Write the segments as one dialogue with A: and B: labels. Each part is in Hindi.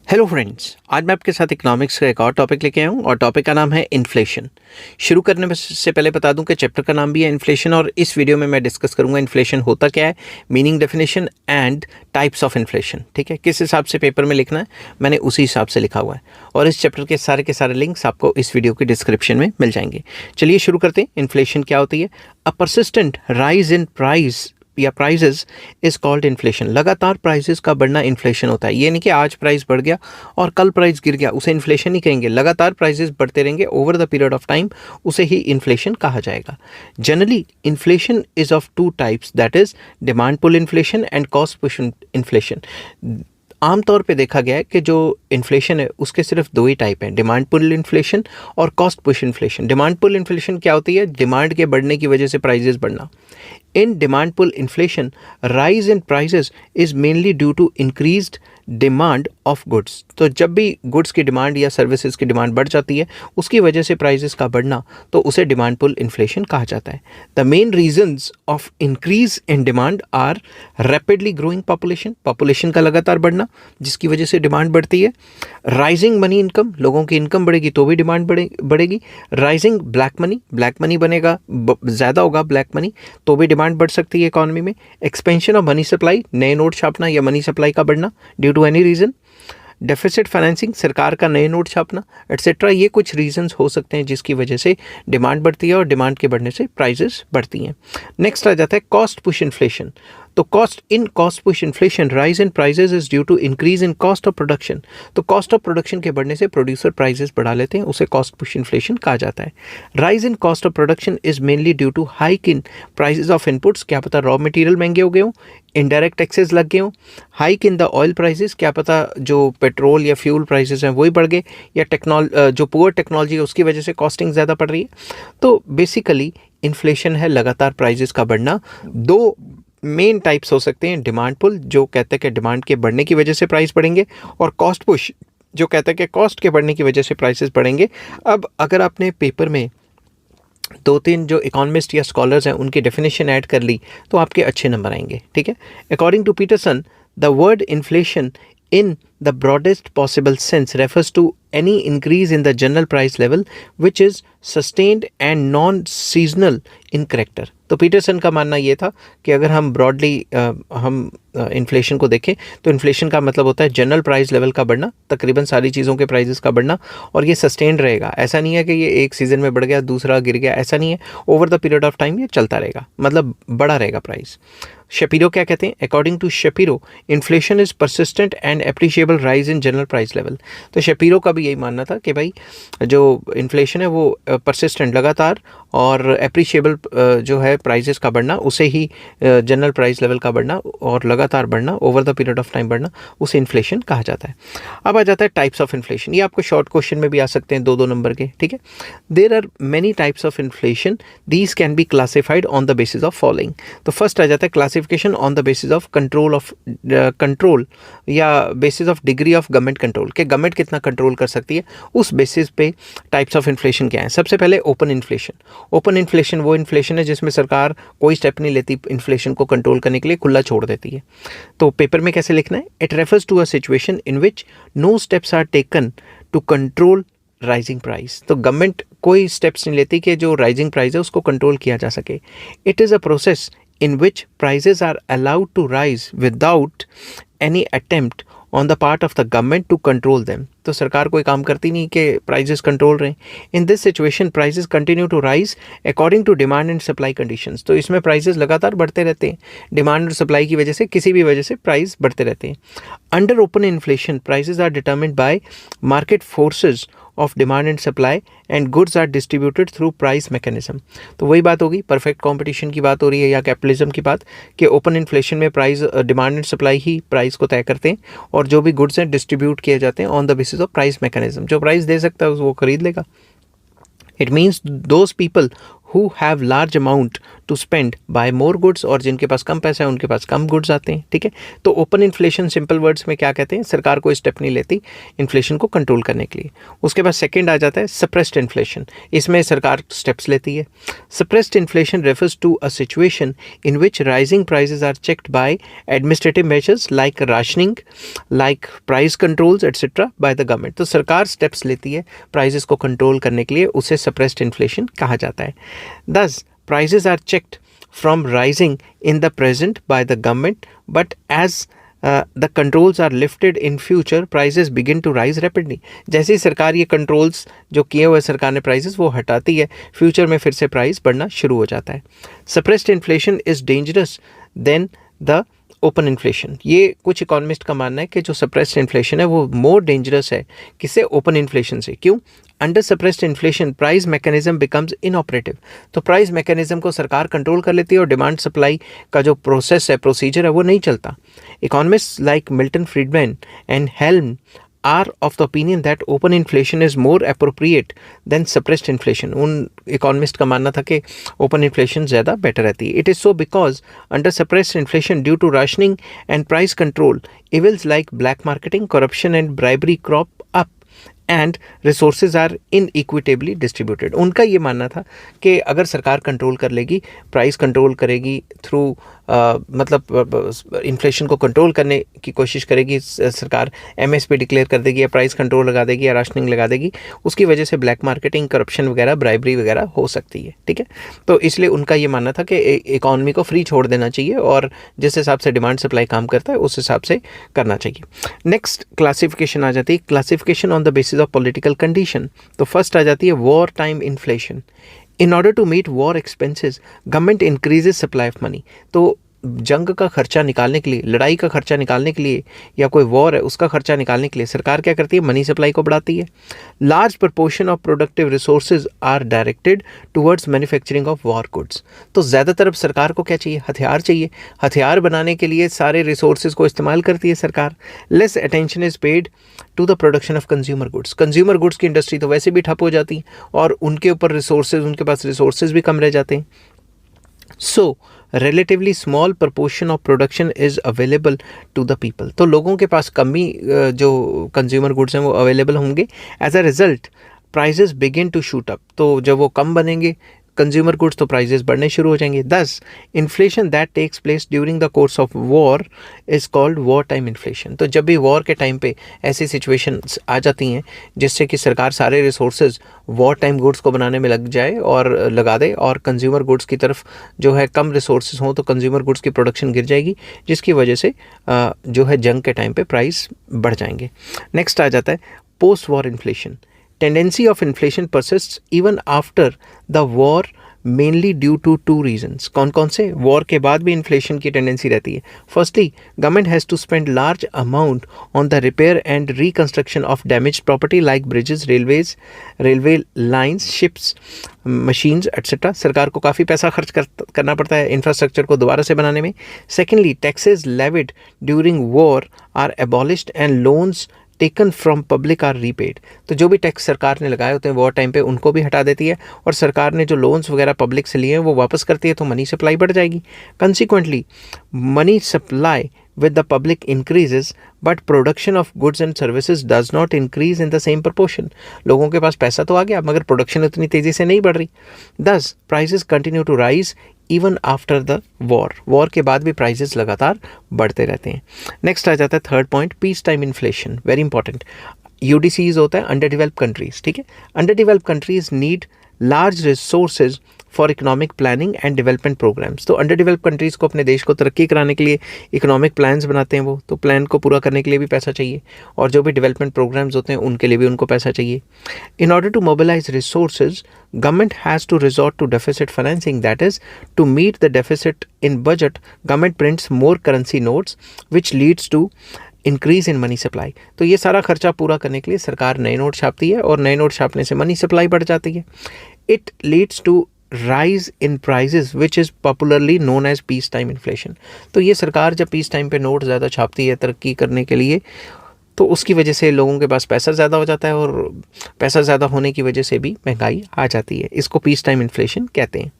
A: हेलो फ्रेंड्स, आज मैं आपके साथ इकोनॉमिक्स का एक और टॉपिक लेके आया हूँ और टॉपिक का नाम है इन्फ्लेशन। शुरू करने से पहले बता दूं कि चैप्टर का नाम भी है इन्फ्लेशन और इस वीडियो में मैं डिस्कस करूंगा इन्फ्लेशन होता क्या है, meaning, definition and types of inflation. ठीक है, किस हिसाब से पेपर में लिखना है मैंने उसी हिसाब से लिखा हुआ है और इस चैप्टर के सारे लिंक्स आपको इस वीडियो के डिस्क्रिप्शन में मिल जाएंगे। चलिए शुरू करते हैं। इन्फ्लेशन क्या होती है? अ परसिस्टेंट राइज इन प्राइस या प्राइजेस इज कॉल्ड इन्फ्लेशन। लगातार प्राइसेस का बढ़ना इन्फ्लेशन होता है। ये नहीं कि आज प्राइस बढ़ गया और कल प्राइस गिर गया, उसे इन्फ्लेशन नहीं कहेंगे। लगातार प्राइसेस बढ़ते रहेंगे over the period of time, उसे ही इन्फ्लेशन कहा जाएगा। Generally inflation is of two types, that is demand pull inflation and cost push inflation. आमतौर पे देखा गया है कि जो इन्फ्लेशन है उसके सिर्फ दो ही टाइप हैं, डिमांड पुल इन्फ्लेशन और cost push inflation. Demand pull inflation क्या होती है? डिमांड के बढ़ने की वजह से प्राइसेस बढ़ना। In demand pull inflation, rise in prices is mainly due to increased demand of goods. तो जब भी गुड्स की डिमांड या सर्विसेज की डिमांड बढ़ जाती है उसकी वजह से प्राइसेस का बढ़ना, तो उसे डिमांड पुल इन्फ्लेशन कहा जाता है। The main reasons of increase in demand are rapidly growing population का लगातार बढ़ना जिसकी वजह से डिमांड बढ़ती है। राइजिंग मनी इनकम, लोगों की इनकम बढ़ेगी तो भी डिमांड बढ़ेगी। राइजिंग ब्लैक मनी बनेगा, ज़्यादा होगा ब्लैक मनी तो भी डिमांड बढ़ सकती है इकोनॉमी में। एक्सपेंशन ऑफ मनी सप्लाई, नए नोट छापना या मनी सप्लाई का बढ़ना due to any reason. Deficit financing, सरकार का नए नोट छापना एटसेट्रा। ये कुछ रीजंस हो सकते हैं जिसकी वजह से डिमांड बढ़ती है और डिमांड के बढ़ने से प्राइसेस बढ़ती हैं। नेक्स्ट आ जाता है कॉस्ट पुश इन्फ्लेशन। तो cost push inflation, rise in prices is due to increase in cost of production. तो कॉस्ट ऑफ प्रोडक्शन के बढ़ने से प्रोड्यूसर प्राइसेस बढ़ा लेते हैं, उसे कॉस्ट पुश इन्फ्लेशन कहा जाता है। Rise in cost of production is mainly due to hike in prices of inputs, क्या पता रॉ मटेरियल महंगे हो गए हों, इनडायरेक्ट टैक्सेस लग गए हों। Hike in the oil prices, क्या पता जो पेट्रोल या फ्यूल प्राइसेस हैं वही बढ़ गए, या जो पुअर टेक्नोलॉजी है उसकी वजह से कॉस्टिंग ज़्यादा पड़ रही है। तो बेसिकली इन्फ्लेशन है लगातार प्राइसेस का बढ़ना। दो मेन टाइप्स हो सकते हैं, डिमांड पुल जो कहते हैं कि डिमांड के बढ़ने की वजह से प्राइस बढ़ेंगे, और कॉस्ट पुश जो कहता है कि कॉस्ट के बढ़ने की वजह से प्राइसेस बढ़ेंगे। अब अगर आपने पेपर में दो तीन जो इकोनॉमिस्ट या स्कॉलर्स हैं उनकी डेफिनेशन ऐड कर ली तो आपके अच्छे नंबर आएंगे। ठीक है, according to Peterson, the word inflation in the broadest possible sense refers to any increase in the general price level which is sustained and non-seasonal in character। तो पीटरसन का मानना ये था कि अगर हम ब्रॉडली हम इन्फ्लेशन को देखें तो इन्फ्लेशन का मतलब होता है जनरल प्राइस लेवल का बढ़ना, तकरीबन सारी चीज़ों के प्राइसेस का बढ़ना, और ये सस्टेन्ड रहेगा। ऐसा नहीं है कि ये एक सीज़न में बढ़ गया दूसरा गिर गया, ऐसा नहीं है। Over the period of time ये चलता रहेगा, मतलब बढ़ा रहेगा प्राइस। शेपिरो क्या कहते हैं? According to Shapiro, inflation is persistent and appreciable rise in general price level. तो शेपिरो का भी यही मानना था कि भाई जो इन्फ्लेशन है वो परसिस्टेंट, लगातार, और एप्रिशिएबल जो है प्राइसेस का बढ़ना, उसे ही जनरल प्राइस लेवल का बढ़ना और लगातार बढ़ना, over the period of time बढ़ना, उसे इन्फ्लेशन कहा जाता है। अब आ जाता है टाइप्स ऑफ इन्फ्लेशन। ये आपको शॉर्ट क्वेश्चन में भी आ सकते हैं, दो नंबर के। ठीक है, there are many types of inflation, these can be classified on the basis of following. तो फर्स्ट आ जाता है classification on the basis of control या basis of degree of government control, कि गवर्नमेंट कितना कंट्रोल कर सकती है, उस बेसिस पे टाइप्स ऑफ इन्फ्लेशन क्या है। सबसे पहले ओपन इन्फ्लेशन। ओपन इन्फ्लेशन वो इन्फ्लेशन है जिसमें सरकार कोई स्टेप नहीं लेती इन्फ्लेशन को कंट्रोल करने के लिए, खुला छोड़ देती है। तो पेपर में कैसे लिखना है? It refers to a situation in which no steps are taken to control rising price. तो गवर्नमेंट कोई स्टेप्स नहीं लेती कि जो राइजिंग प्राइस है उसको कंट्रोल किया जा सके। It is a process in which prices are allowed to rise without any attempt on the part of the government to control them। तो सरकार कोई काम करती नहीं कि प्राइसेस कंट्रोल रहें। In this situation prices continue to rise according to demand and supply conditions. तो इसमें प्राइसेस लगातार बढ़ते रहते हैं, डिमांड और सप्लाई की वजह से, किसी भी वजह से प्राइस बढ़ते रहते हैं। Under open inflation prices are determined by market forces of demand and supply and goods are distributed through price mechanism. तो वही बात होगी, परफेक्ट कंपटीशन की बात हो रही है या कैपिटलिज्म की बात, कि ओपन इन्फ्लेशन में price, demand and supply he price को तय करते हैं, और जो भी गुड्स हैं डिस्ट्रीब्यूट किए जाते हैं on the basis of price mechanism. जो प्राइस दे सकता है वो खरीद लेगा। It means those people who have large amount to spend buy more goods, और जिनके पास कम पैसा है उनके पास कम गुड्स आते हैं, ठीक है। तो ओपन इन्फ्लेशन सिंपल वर्ड्स में क्या कहते हैं, सरकार कोई स्टेप नहीं लेती इन्फ्लेशन को कंट्रोल करने के लिए। उसके बाद सेकंड आ जाता है सप्रेस्ड इन्फ्लेशन, इसमें सरकार स्टेप्स लेती है। Suppressed inflation refers to a situation in which rising prices are checked by administrative measures like rationing, like price controls etcetera by the government. तो सरकार स्टेप्स लेती है प्राइसेस को कंट्रोल करने के लिए, उसे सप्रेस्ड इन्फ्लेशन कहा जाता है। Thus, prices are checked from rising in the present by the government, but as the controls are lifted in future, prices begin to rise rapidly. जैसे ही सरकार ये कंट्रोल्स जो किए हुए सरकार ने प्राइसेस वो हटाती है, फ्यूचर में फिर से प्राइस बढ़ना शुरू हो जाता है। Suppressed inflation is dangerous than the open inflation. ये कुछ इकोनॉमिस्ट का मानना है कि जो सप्रेस्ड इन्फ्लेशन है वो मोर डेंजरस है किससे, ओपन इन्फ्लेशन से। क्यों? Under suppressed inflation price mechanism becomes inoperative. तो प्राइस मैकेनिज्म को सरकार कंट्रोल कर लेती है और डिमांड सप्लाई का जो प्रोसेस है, प्रोसीजर है, वो नहीं चलता। Economist like Milton Friedman and Helm are of the opinion that open inflation is more appropriate than suppressed inflation. उन इकोनॉमिस्ट का मानना था कि ओपन इन्फ्लेशन ज़्यादा बेटर रहती है। It is so because under suppressed inflation due to rationing and price control, evils like black marketing, corruption and bribery crop up and resources are inequitably distributed. उनका ये मानना था कि अगर सरकार कंट्रोल कर लेगी, प्राइस कंट्रोल करेगी थ्रू मतलब इन्फ्लेशन को कंट्रोल करने की कोशिश करेगी सरकार, एमएसपी डिक्लेयर कर देगी या प्राइस कंट्रोल लगा देगी या राशनिंग लगा देगी, उसकी वजह से ब्लैक मार्केटिंग, करप्शन वगैरह, ब्राइबरी वगैरह हो सकती है, ठीक है। तो इसलिए उनका ये मानना था कि इकॉनमी को फ्री छोड़ देना चाहिए और जिस हिसाब से डिमांड सप्लाई काम करता है उस हिसाब से करना चाहिए। नेक्स्ट क्लासिफिकेशन आ जाती है, classification on the basis of political condition. तो फर्स्ट आ जाती है war time inflation. In order to meet war expenses government increases supply of money. तो जंग का खर्चा निकालने के लिए, लड़ाई का खर्चा निकालने के लिए या कोई वॉर है उसका खर्चा निकालने के लिए सरकार क्या करती है, मनी सप्लाई को बढ़ाती है। Large proportion of productive resources are directed towards manufacturing of war goods. तो ज़्यादातर अब सरकार को क्या चाहिए, हथियार चाहिए। हथियार बनाने के लिए सारे रिसोर्सेज को इस्तेमाल करती है सरकार। Less attention is paid to the production of consumer goods. Consumer goods की इंडस्ट्री तो वैसे भी ठप हो जाती है और उनके ऊपर रिसोर्सेज, उनके पास रिसोर्सेज भी कम रह जाते हैं। सो relatively small proportion of production is available to the people। तो लोगों के पास कमी जो कंज्यूमर गुड्स हैं वो अवेलेबल होंगे। As a result prices begin to shoot up. तो जब वो कम बनेंगे कंज्यूमर गुड्स तो प्राइजेस बढ़ने शुरू हो जाएंगे। Thus inflation that takes place during the course of war is called war time inflation. तो जब भी वॉर के टाइम पे ऐसी सिचुएशंस आ जाती हैं जिससे कि सरकार सारे रिसोर्सेज वॉर टाइम गुड्स को बनाने में लग जाए और लगा दे और कंज्यूमर गुड्स की तरफ जो है कम रिसोर्सेज हों, तो कंज्यूमर गुड्स की प्रोडक्शन गिर जाएगी, जिसकी वजह से जो है जंग के टाइम पे प्राइस बढ़ जाएंगे। नेक्स्ट आ जाता है post war inflation. Tendency of inflation persists even after the war mainly due to two reasons। कौन कौन से? वॉर के बाद भी इन्फ्लेशन की टेंडेंसी रहती है। Firstly government has to spend large amount on the repair and reconstruction of damage property like bridges, railway lines, ships, machines etcetera. सरकार को काफ़ी पैसा खर्च करना पड़ता है इंफ्रास्ट्रक्चर को दोबारा से बनाने में। Secondly taxes levied during war are abolished and loans taken from public are repaid. तो जो भी टैक्स सरकार ने लगाए होते हैं वॉर टाइम पे उनको भी हटा देती है और सरकार ने जो लोन्स वगैरह पब्लिक से लिए हैं वो वापस करती है, तो मनी सप्लाई बढ़ जाएगी। Consequently money supply with the public increases but production of goods and services does not increase in the same proportion। लोगों के पास पैसा तो आ गया मगर प्रोडक्शन उतनी तेज़ी से नहीं बढ़ रही। Thus prices continue to rise even after the war। War के बाद भी प्राइसेस लगातार बढ़ते रहते हैं। नेक्स्ट आ जाता है third point, peace time inflation, very important. UDCs होता है अंडर डेवलप्ड कंट्रीज, ठीक है। Under developed countries need large resources for economic planning and development programmes. तो अंडर डेवलप कंट्रीज़ को अपने देश को तरक्की कराने के लिए इकोनॉमिक प्लान्स बनाते हैं वो, तो प्लान को पूरा करने के लिए भी पैसा चाहिए और जो भी डेवलपमेंट प्रोग्राम्स होते हैं उनके लिए भी उनको पैसा चाहिए। In order to mobilise resources government has to resort to deficit financing, that is to meet the deficit in budget government prints more currency notes which leads to increase in money supply. तो ये सारा खर्चा पूरा करने के लिए सरकार नए नोट छापती है और नए नोट छापने से मनी सप्लाई बढ़ जाती है। It leads to rise in prices which is popularly known as peace time inflation. तो ये सरकार जब पीस टाइम पे नोट ज़्यादा छापती है तरक्की करने के लिए तो उसकी वजह से लोगों के पास पैसा ज़्यादा हो जाता है और पैसा ज़्यादा होने की वजह से भी महंगाई आ जाती है। इसको पीस टाइम इन्फ्लेशन कहते हैं।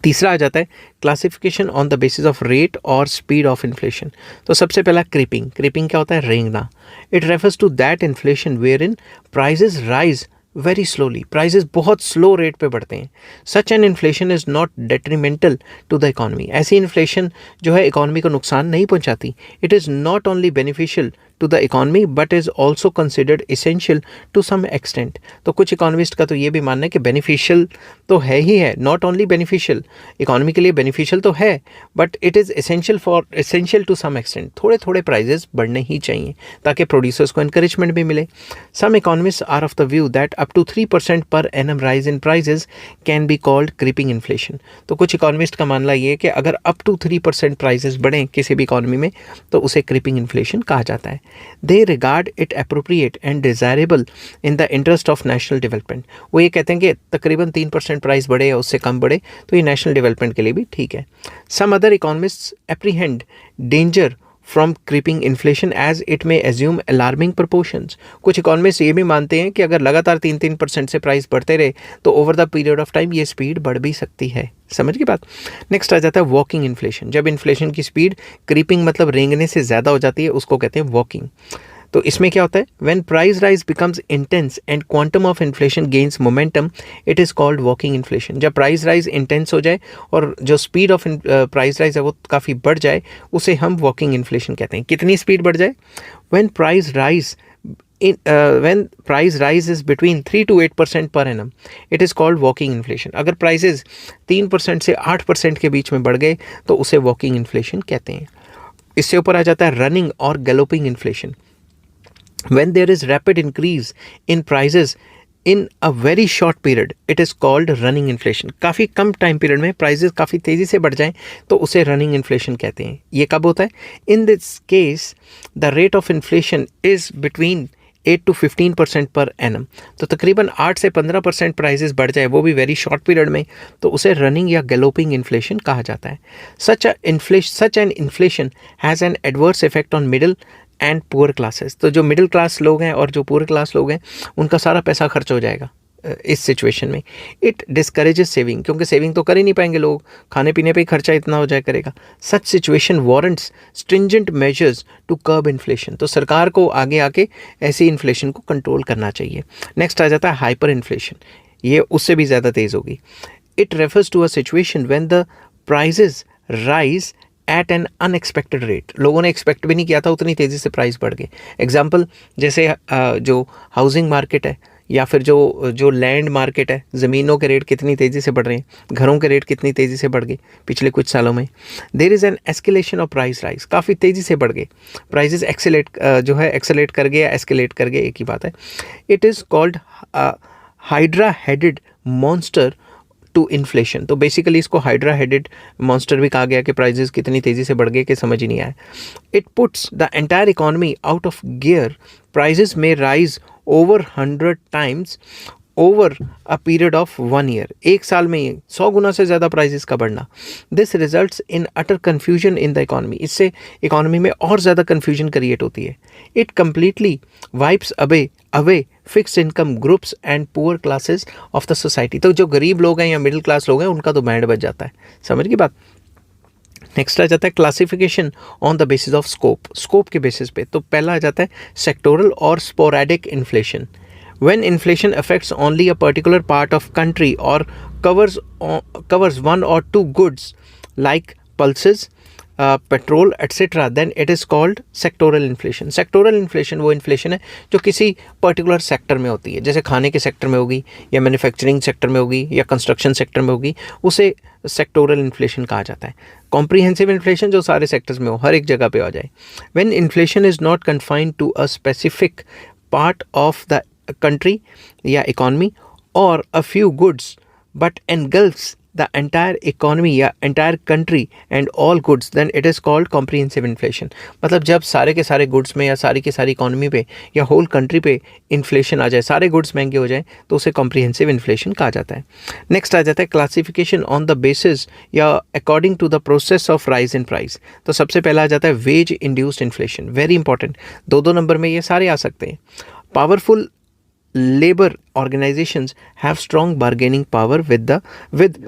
A: तीसरा आ जाता है classification on the basis of rate और स्पीड ऑफ इन्फ्लेशन। तो सबसे पहला क्रीपिंग। क्रीपिंग क्या होता है? रेंगना। It refers to that inflation where in prices rise very slowly. Prices बहुत स्लो रेट पे बढ़ते हैं। Such an inflation is not detrimental to the economy. ऐसी इन्फ्लेशन जो है इकॉनमी को नुकसान नहीं पहुंचाती। It is not only beneficial to the economy but is also considered essential to some extent. तो कुछ इकोनॉमिस्ट का तो ये भी मानना है कि बेनिफिशियल तो है ही है, नॉट ओनली बेनिफिशियल, इकॉनमी के लिए बेनिफिशियल तो है, but it is essential to some extent. थोड़े थोड़े प्राइजेस बढ़ने ही चाहिए ताकि प्रोड्यूसर्स को इंकरेजमेंट भी मिले। Some economists are of the view that up to 3% per annum rise in prices can be called creeping inflation. तो कुछ इकोनॉमिस्ट का मानना ये है कि अगर अप टू 3% प्राइजेस बढ़ें किसी भी इकॉनमी में तो उसे क्रीपिंग इन्फ्लेशन कहा जाता है। They regard it appropriate and desirable in the interest of national development। वो ये कहते हैं कि तकरीबन 3% प्राइस बढ़े या उससे कम बढ़े तो ये नेशनल डेवलपमेंट के लिए भी ठीक है। Some other economists apprehend danger from creeping inflation as it may assume alarming proportions। कुछ इकोनॉमिस्ट ये भी मानते हैं कि अगर लगातार 3% से प्राइस बढ़ते रहे तो over the period of time ये स्पीड बढ़ भी सकती है। समझ की बात। नेक्स्ट आ जाता है वॉकिंग इन्फ्लेशन। जब इन्फ्लेशन की स्पीड क्रीपिंग मतलब रेंगने से ज़्यादा हो जाती है उसको कहते हैं वॉकिंग। तो इसमें क्या होता है? When price rise becomes intense and quantum of inflation gains momentum it is called walking inflation. जब प्राइस राइज इंटेंस हो जाए और जो स्पीड ऑफ प्राइस राइज है वो काफ़ी बढ़ जाए उसे हम वॉकिंग इन्फ्लेशन कहते हैं। कितनी स्पीड बढ़ जाए? When price rise when price rise is between 3 to 8% per annum it is called walking inflation। अगर प्राइसेस 3% से 8% के बीच में बढ़ गए तो उसे वॉकिंग इन्फ्लेशन कहते हैं। इससे ऊपर आ जाता है रनिंग और galloping inflation. when there is rapid increase in prices in a very short period it is called running inflation। काफ़ी कम टाइम पीरियड में प्राइजेस काफ़ी तेज़ी से बढ़ जाएं तो उसे रनिंग इन्फ्लेशन कहते हैं। ये कब होता है? In this case the rate of inflation is between 8 to 15% per annum. तो तकरीबन 8 से 15% प्राइजेस बढ़ जाए वो भी वेरी शॉर्ट पीरियड में तो उसे रनिंग या गैलोपिंग इन्फ्लेशन कहा जाता है। सच an inflation has an adverse effect on middle and poor classes. तो जो मिडिल क्लास लोग हैं और जो पुअर क्लास लोग हैं उनका सारा पैसा खर्च हो जाएगा इस सिचुएशन में। इट डिस्करेजेस सेविंग, क्योंकि सेविंग तो कर ही नहीं पाएंगे लोग, खाने पीने पे ही खर्चा इतना हो जाए करेगा। Such situation warrants stringent measures to curb inflation. तो सरकार को आगे आके ऐसी इन्फ्लेशन को कंट्रोल करना चाहिए। नेक्स्ट आ जाता है हाइपर इन्फ्लेशन। ये उससे भी ज़्यादा तेज़ होगी। It refers to a situation when the prices rise at an unexpected rate. लोगों ने एक्सपेक्ट भी नहीं किया था उतनी तेज़ी से प्राइस बढ़ गए। एग्जाम्पल जैसे जो हाउसिंग मार्केट है या फिर जो लैंड मार्केट है, ज़मीनों के रेट कितनी तेज़ी से बढ़ रहे हैं, घरों के रेट कितनी तेज़ी से बढ़ गए पिछले कुछ सालों में। There is an escalation of price rise. काफ़ी तेज़ी से बढ़ गए प्राइजेस, एक्सेलेट कर गए या एस्केलेट कर गए, एक ही बात है। It is called hydra headed monster to inflation. तो बेसिकली इसको हाइड्रा हेडेड मॉन्स्टर भी कहा गया कि प्राइजेस कितनी तेज़ी से बढ़ गए कि समझ ही नहीं आया। It puts the entire economy out of gear. Prices में rise over 100 times over a period of 1 year। एक साल में 100 गुना से ज़्यादा प्राइजेस का बढ़ना। This results in utter confusion in the economy. इससे इकॉनमी में और ज़्यादा कन्फ्यूजन क्रिएट होती है। It completely wipes away fix income groups and poor classes of the society. तो जो गरीब लोग हैं या मिडिल क्लास लोग हैं उनका तो बैंड बज जाता है। समझ की बात। नेक्स्ट आ जाता है classification on the basis of scope के बेसिस पे। तो पहला आ जाता है सेक्टोरल और sporadic inflation. When inflation affects only a particular part of country or covers one or two goods like pulses, petrol etcetera, then it is called sectoral inflation. Sectoral inflation वो इन्फ्लेशन है जो किसी पर्टिकुलर सेक्टर में होती है, जैसे खाने के सेक्टर में होगी या मैन्युफैक्चरिंग सेक्टर में होगी या कंस्ट्रक्शन सेक्टर में होगी, उसे सेक्टोरल इन्फ्लेशन कहा जाता है। कॉम्प्रिहेंसिव इन्फ्लेशन जो सारे सेक्टर्स में हो, हर एक जगह पे आ जाए। When inflation is not confined to a specific part of the country या इकॉनमी और a few goods but engulfs the entire economy या entire country and all goods, then it is called comprehensive inflation. मतलब जब सारे के सारे गुड्स में या सारी की सारी इकोनॉमी पे या होल कंट्री पे इन्फ्लेशन आ जाए, सारे गुड्स महंगे हो जाए, तो उसे कॉम्प्रिहेंसिव इन्फ्लेशन कहा जाता है। नेक्स्ट आ जाता है क्लासिफिकेशन ऑन द बेसिस या according to the process of rise in price. तो सबसे पहला आ जाता है wage induced inflation, very important, दो नंबर में ये सारे आ सकते हैं। Powerful labor organizations have strong bargaining power with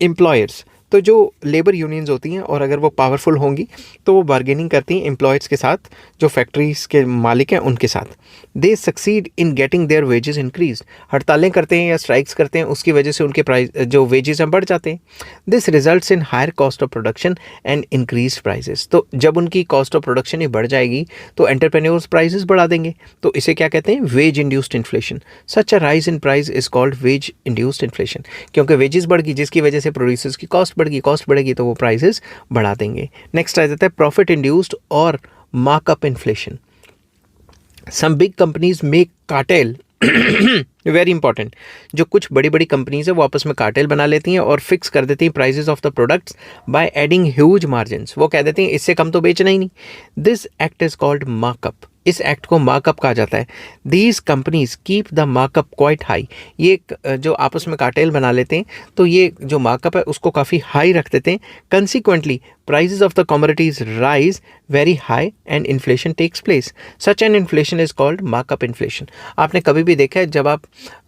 A: employers। तो जो लेबर यूनियंस होती हैं और अगर वो पावरफुल होंगी तो वो बार्गेनिंग करती हैं एम्प्लॉयज़ के साथ, जो फैक्ट्रीज के मालिक हैं उनके साथ। They succeed in getting their wages increase, हड़तालें करते हैं या स्ट्राइक्स करते हैं, उसकी वजह से उनके प्राइस जो वेजेस हैं बढ़ जाते हैं। This results in higher cost of production and increase prices. तो जब उनकी कॉस्ट ऑफ प्रोडक्शन ही बढ़ जाएगी तो एंटरप्रेन्योर्स प्राइजेस बढ़ा देंगे, तो इसे क्या कहते हैं, wage induced inflation. Such a rise in price is called wage induced inflation, क्योंकि वेजेस बढ़ गई जिसकी वजह से प्रोड्यूसर्स की कॉस्ट बढ़ेगी तो वो प्राइसेस बढ़ा देंगे। नेक्स्ट आ जाता है प्रॉफिट इंड्यूस्ड और markup inflation. Some big companies make cartel, very important, जो कुछ बड़ी बड़ी कंपनीज है वो आपस में कार्टेल बना लेती हैं और फिक्स कर देती हैं prices of the products by adding huge margin. वो कह देती हैं इससे कम तो बेचना ही नहीं। This act is called markup, इस एक्ट को मार्कअप कहा जाता है। These companies keep the markup quite high, ये जो आपस में कार्टेल बना लेते हैं तो ये जो मार्कअप है उसको काफ़ी हाई रख देते हैं। Consequently prices of the commodities rise very high and inflation takes place. Such an inflation is called markup inflation. आपने कभी भी देखा है जब आप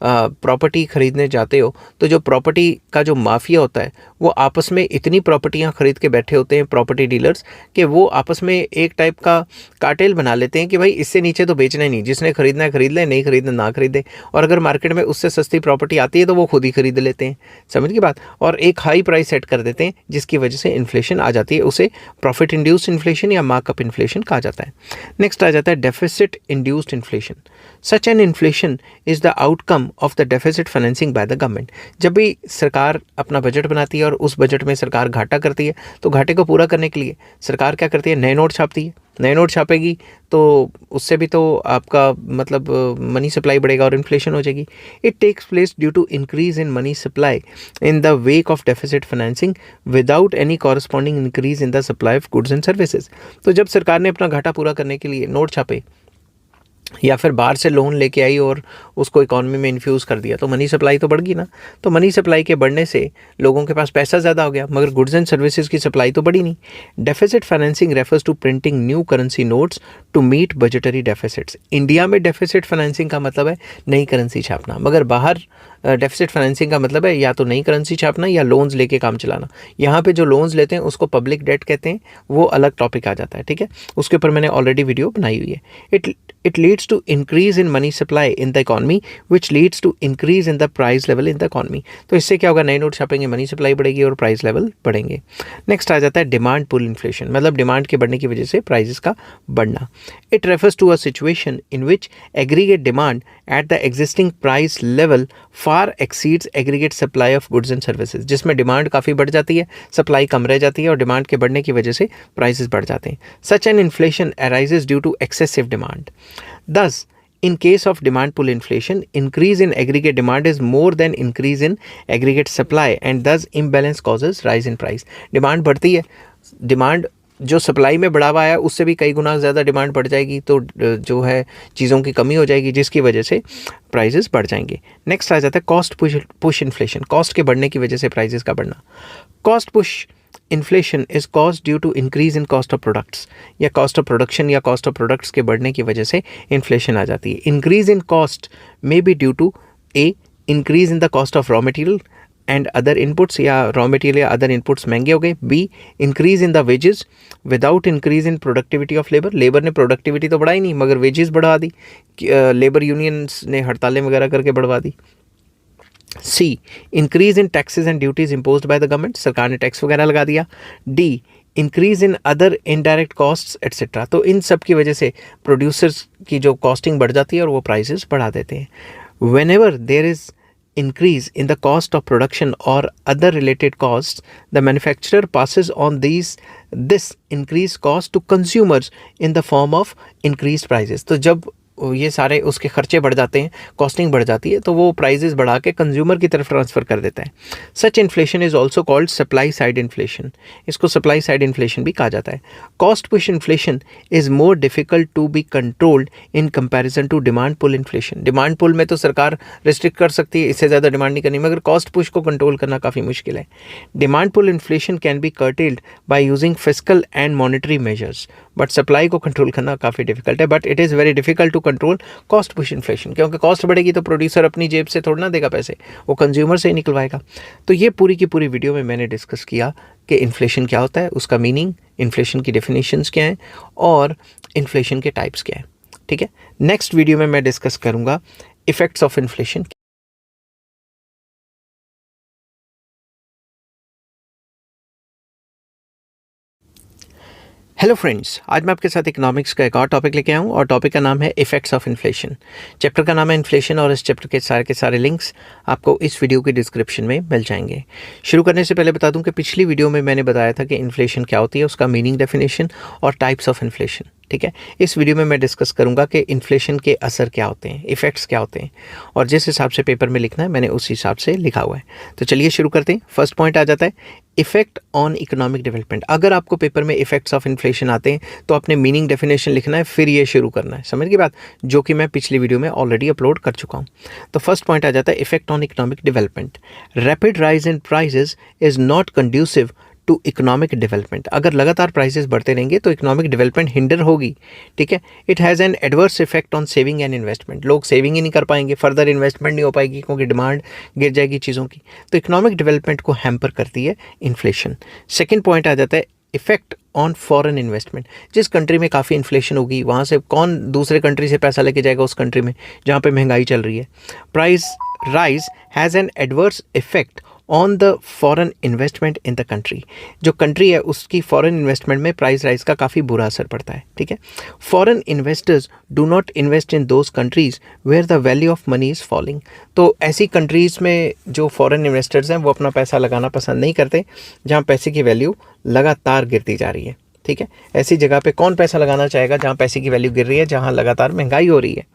A: प्रॉपर्टी खरीदने जाते हो तो जो प्रॉपर्टी का जो माफिया होता है वो आपस में इतनी प्रॉपर्टियाँ खरीद के बैठे होते हैं प्रॉपर्टी डीलर्स, कि वो आपस में एक टाइप का कार्टेल बना लेते हैं कि भाई इससे नीचे तो बेचना ही नहीं, जिसने खरीदना है खरीद ले, नहीं खरीदना ना खरीदे, और अगर मार्केट में उससे सस्ती प्रॉपर्टी आती है तो वो खुद ही खरीद लेते हैं। समझ की बात। और एक हाई प्राइस सेट कर देते हैं जिसकी वजह से इन्फ्लेशन आ जाती है, उसे प्रॉफिट इंड्यूस्ड इन्फ्लेशन या मार्कअप इन्फ्लेशन कहा जाता है। नेक्स्ट आ जाता है deficit induced inflation. Such an inflation is the outcome of the deficit financing bye the government. जब भी सरकार अपना बजट बनाती है और उस बजट में सरकार घाटा करती है तो घाटे को पूरा करने के लिए सरकार क्या करती है, नए नोट छापती है। नए नोट छापेगी तो उससे भी तो आपका मतलब मनी सप्लाई बढ़ेगा और इन्फ्लेशन हो जाएगी। It takes place due to increase in money supply in the wake of deficit financing without any corresponding increase in the supply of goods and services. तो जब सरकार ने अपना घाटा पूरा करने के लिए नोट छापे या फिर बाहर से लोन लेके आई और उसको इकॉनमी में इन्फ्यूज़ कर दिया तो मनी सप्लाई तो बढ़ गई ना। तो मनी सप्लाई के बढ़ने से लोगों के पास पैसा ज़्यादा हो गया, मगर गुड्स एंड सर्विसेज की सप्लाई तो बढ़ी नहीं। Deficit financing refers to printing new currency notes to meet budgetary deficits. India में डेफिसिट फाइनेंसिंग का मतलब है नई करेंसी छापना, मगर बाहर डेफिसिट फाइनेंसिंग का मतलब है या तो नई करेंसी छापना या लोन्स लेके काम चलाना। यहाँ पे जो लोन्स लेते हैं उसको पब्लिक डेट कहते हैं, वो अलग टॉपिक आ जाता है, ठीक है, उसके ऊपर मैंने ऑलरेडी वीडियो बनाई हुई है। It leads to increase in money supply in the economy, which leads to increase in the price level in the economy। तो इससे क्या होगा, नए नोट छापेंगे, मनी सप्लाई बढ़ेगी और प्राइस लेवल बढ़ेंगे। नेक्स्ट आ जाता है डिमांड पुल इन्फ्लेशन, मतलब डिमांड के बढ़ने की वजह से प्राइसेस का बढ़ना। It refers to a situation in which aggregate demand at the existing price level far exceeds aggregate supply of goods and services, जिसमें डिमांड काफ़ी बढ़ जाती है, सप्लाई कम रह जाती है और डिमांड के बढ़ने की वजह से प्राइसेस बढ़ जाते हैं। Such an inflation arises due to excessive demand. Thus, in case of demand pull inflation, increase in aggregate demand is more than increase in aggregate supply and thus imbalance causes rise in price। Demand बढ़ती है, डिमांड जो सप्लाई में बढ़ावा है उससे भी कई गुना ज़्यादा डिमांड बढ़ जाएगी, तो जो है चीज़ों की कमी हो जाएगी जिसकी वजह से प्राइसेस बढ़ जाएंगे। नेक्स्ट आ जाता है कॉस्ट पुश इन्फ्लेशन, कॉस्ट के बढ़ने की वजह से प्राइसेस का बढ़ना। Cost push inflation is cause due to increase in cost of products, या कॉस्ट ऑफ प्रोडक्शन या कॉस्ट ऑफ प्रोडक्ट्स के बढ़ने की वजह से इन्फ्लेशन आ जाती है। Increase in cost may be due to a increase in the cost of raw material and other inputs, या रॉ मटेरियल या अदर इनपुट्स महंगे हो गए। Be increase in the wages without increase in productivity of labour, labour ने प्रोडक्टिविटी तो बढ़ाई नहीं मगर वेजेस बढ़ा दी, लेबर यूनियंस ने हड़तालें वगैरह करके बढ़वा दी। C increase in taxes and duties imposed by the government, सरकार ने टैक्स वगैरह लगा दिया। D increase in other indirect costs etcetera, तो इन सब की वजह से प्रोड्यूसर्स की जो कॉस्टिंग बढ़ जाती है और वो प्राइसेस बढ़ा देते हैं। Whenever there is increase in the cost of production or other related costs, the manufacturer passes on this increased cost to consumers in the form of increased prices। तो जब ये सारे उसके खर्चे बढ़ जाते हैं, कॉस्टिंग बढ़ जाती है, तो वो प्राइजेस बढ़ा के कंज्यूमर की तरफ ट्रांसफ़र कर देता है। Such inflation is also called supply side inflation, इसको सप्लाई साइड इन्फ्लेशन भी कहा जाता है। Cost push inflation is more difficult to be controlled in comparison to demand pull inflation. Demand pull में तो सरकार रिस्ट्रिक्ट कर सकती है, इससे ज़्यादा डिमांड नहीं करनी, मगर कॉस्ट पुश को कंट्रोल करना काफ़ी मुश्किल है। Demand pull inflation can be curtailed by using fiscal and monetary measures, but supply को कंट्रोल करना काफ़ी डिफिकल्ट है। But it is very difficult to control cost push inflation, क्योंकि कॉस्ट बढ़ेगी तो प्रोड्यूसर अपनी जेब से थोड़ा ना देगा पैसे, वो कंज्यूमर से ही निकलवाएगा। तो ये पूरी की पूरी वीडियो में मैंने डिस्कस किया कि इन्फ्लेशन क्या होता है, उसका मीनिंग, इन्फ्लेशन की डेफिनेशंस क्या हैं और इन्फ्लेशन के टाइप्स क्या हैं। ठीक है, नेक्स्ट वीडियो में मैं डिस्कस करूँगा effects of inflation. Hello friends, आज मैं आपके साथ इकोनॉमिक्स का एक और टॉपिक लेके आया हूँ और टॉपिक का नाम है इफेक्ट्स ऑफ इन्फ्लेशन। चैप्टर का नाम है इन्फ्लेशन और इस चैप्टर के सारे लिंक्स आपको इस वीडियो के डिस्क्रिप्शन में मिल जाएंगे। शुरू करने से पहले बता दूं कि पिछली वीडियो में मैंने बताया था कि इन्फ्लेशन क्या होती है, उसका मीनिंग, डेफिनेशन और टाइप्स ऑफ इन्फ्लेशन। ठीक है, इस वीडियो में मैं डिस्कस करूंगा कि इन्फ्लेशन के असर क्या होते हैं, इफेक्ट्स क्या होते हैं, और जिस हिसाब से पेपर में लिखना है मैंने उस हिसाब से लिखा हुआ है। तो चलिए शुरू करते हैं। फर्स्ट पॉइंट आ जाता है इफेक्ट ऑन इकोनॉमिक डेवलपमेंट। अगर आपको पेपर में इफेक्ट्स ऑफ इन्फ्लेशन आते हैं तो अपने मीनिंग, डेफिनेशन लिखना है, फिर ये शुरू करना है। समझ की बात, जो कि मैं पिछली वीडियो में ऑलरेडी अपलोड कर चुका हूँ। तो फर्स्ट पॉइंट आ जाता है effect on economic development. Rapid rise in prices is not conducive to economic development. अगर लगातार प्राइसेस बढ़ते रहेंगे तो इकोनॉमिक डेवलपमेंट हिंडर होगी। ठीक है, it has an adverse effect on saving and investment. लोग सेविंग ही नहीं कर पाएंगे, फर्दर इन्वेस्टमेंट नहीं हो पाएगी क्योंकि डिमांड गिर जाएगी चीज़ों की। तो इकोनॉमिक डेवलपमेंट को हैम्पर करती है इन्फ्लेशन। सेकेंड पॉइंट आ जाता है इफेक्ट ऑन फॉरेन इन्वेस्टमेंट। जिस कंट्री में काफ़ी इन्फ्लेशन होगी वहाँ से कौन दूसरे कंट्री से पैसा लेके जाएगा उस कंट्री में जहाँ पे महंगाई चल रही है। Price rise has an adverse effect on the foreign investment in the country. जो कंट्री है उसकी फॉरेन इन्वेस्टमेंट में प्राइस राइज का काफ़ी बुरा असर पड़ता है। ठीक है, foreign investors do not invest in those countries where the value of money is falling. तो ऐसी कंट्रीज़ में जो फॉरेन इन्वेस्टर्स हैं वो अपना पैसा लगाना पसंद नहीं करते जहाँ पैसे की वैल्यू लगातार गिरती जा रही है। ठीक है, ऐसी जगह पे कौन पैसा लगाना चाहेगा जहाँ पैसे की वैल्यू गिर रही है, जहाँ लगातार महंगाई हो रही है।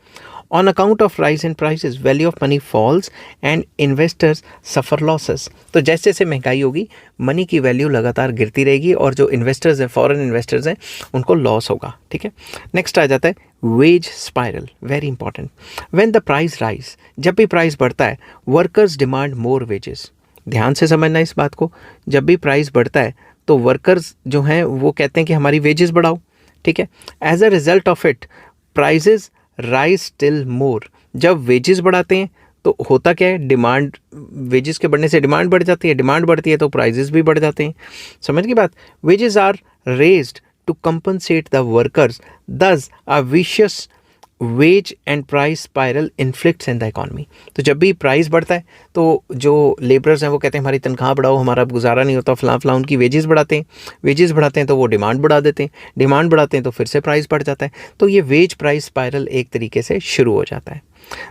A: On account of rise in prices, value of money falls and investors suffer losses. तो जैसे जैसे महंगाई होगी मनी की वैल्यू लगातार गिरती रहेगी और जो इन्वेस्टर्स हैं, फॉरेन इन्वेस्टर्स हैं, उनको लॉस होगा। ठीक है, नेक्स्ट आ जाता है wage spiral, very important. When the price rise, जब भी प्राइस बढ़ता है, वर्कर्स डिमांड मोर वेजेस। ध्यान से समझना इस बात को, जब भी प्राइस बढ़ता है तो वर्कर्स जो हैं वो कहते हैं कि हमारी वेजेस बढ़ाओ। ठीक है, as a result of it prices rise still more. जब वेजेस बढ़ाते हैं तो होता क्या है, डिमांड, वेजेस के बढ़ने से डिमांड बढ़ जाती है, डिमांड बढ़ती है तो प्राइजेस भी बढ़ जाते हैं। समझ की बात, wages are raised to compensate the workers, thus a vicious wage and price spiral inflicts in the economy. तो जब भी प्राइस बढ़ता है तो जो लेबरर्स हैं वो कहते हैं हमारी तनख्वाह बढ़ाओ, हमारा अब गुजारा नहीं होता, फलां फलां, उनकी वेजेस बढ़ाते हैं। वेजेस बढ़ाते हैं तो वो डिमांड बढ़ा देते हैं, डिमांड बढ़ाते हैं तो फिर से प्राइस बढ़ जाता है। तो ये वेज प्राइस स्पाइरल एक तरीके से शुरू हो जाता है।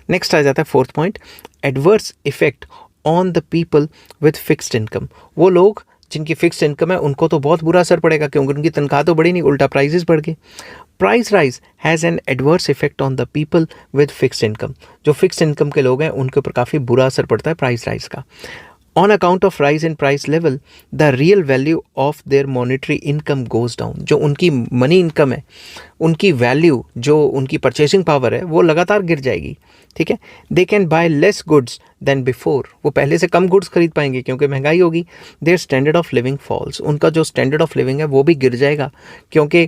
A: नेक्स्ट आ जाता है fourth point, adverse effect on the people with fixed income. वो लोग जिनकी फिक्स्ड इनकम है उनको तो बहुत बुरा असर पड़ेगा क्योंकि उनकी तनख्वाह तो बढ़ी नहीं, उल्टा प्राइसेस बढ़ गए। Price rise has an adverse effect on the people with fixed income. जो फिक्स्ड इनकम के लोग हैं उनके ऊपर काफ़ी बुरा असर पड़ता है प्राइस राइज का। On account of rise in price level the real value of their monetary income goes down. जो उनकी मनी इनकम है, उनकी वैल्यू, जो उनकी परचेसिंग पावर है, वो लगातार गिर जाएगी। ठीक है, they can buy less goods than before. वो पहले से कम गुड्स खरीद पाएंगे क्योंकि महंगाई होगी। Their standard of living falls. उनका जो स्टैंडर्ड ऑफ लिविंग है वो भी गिर जाएगा क्योंकि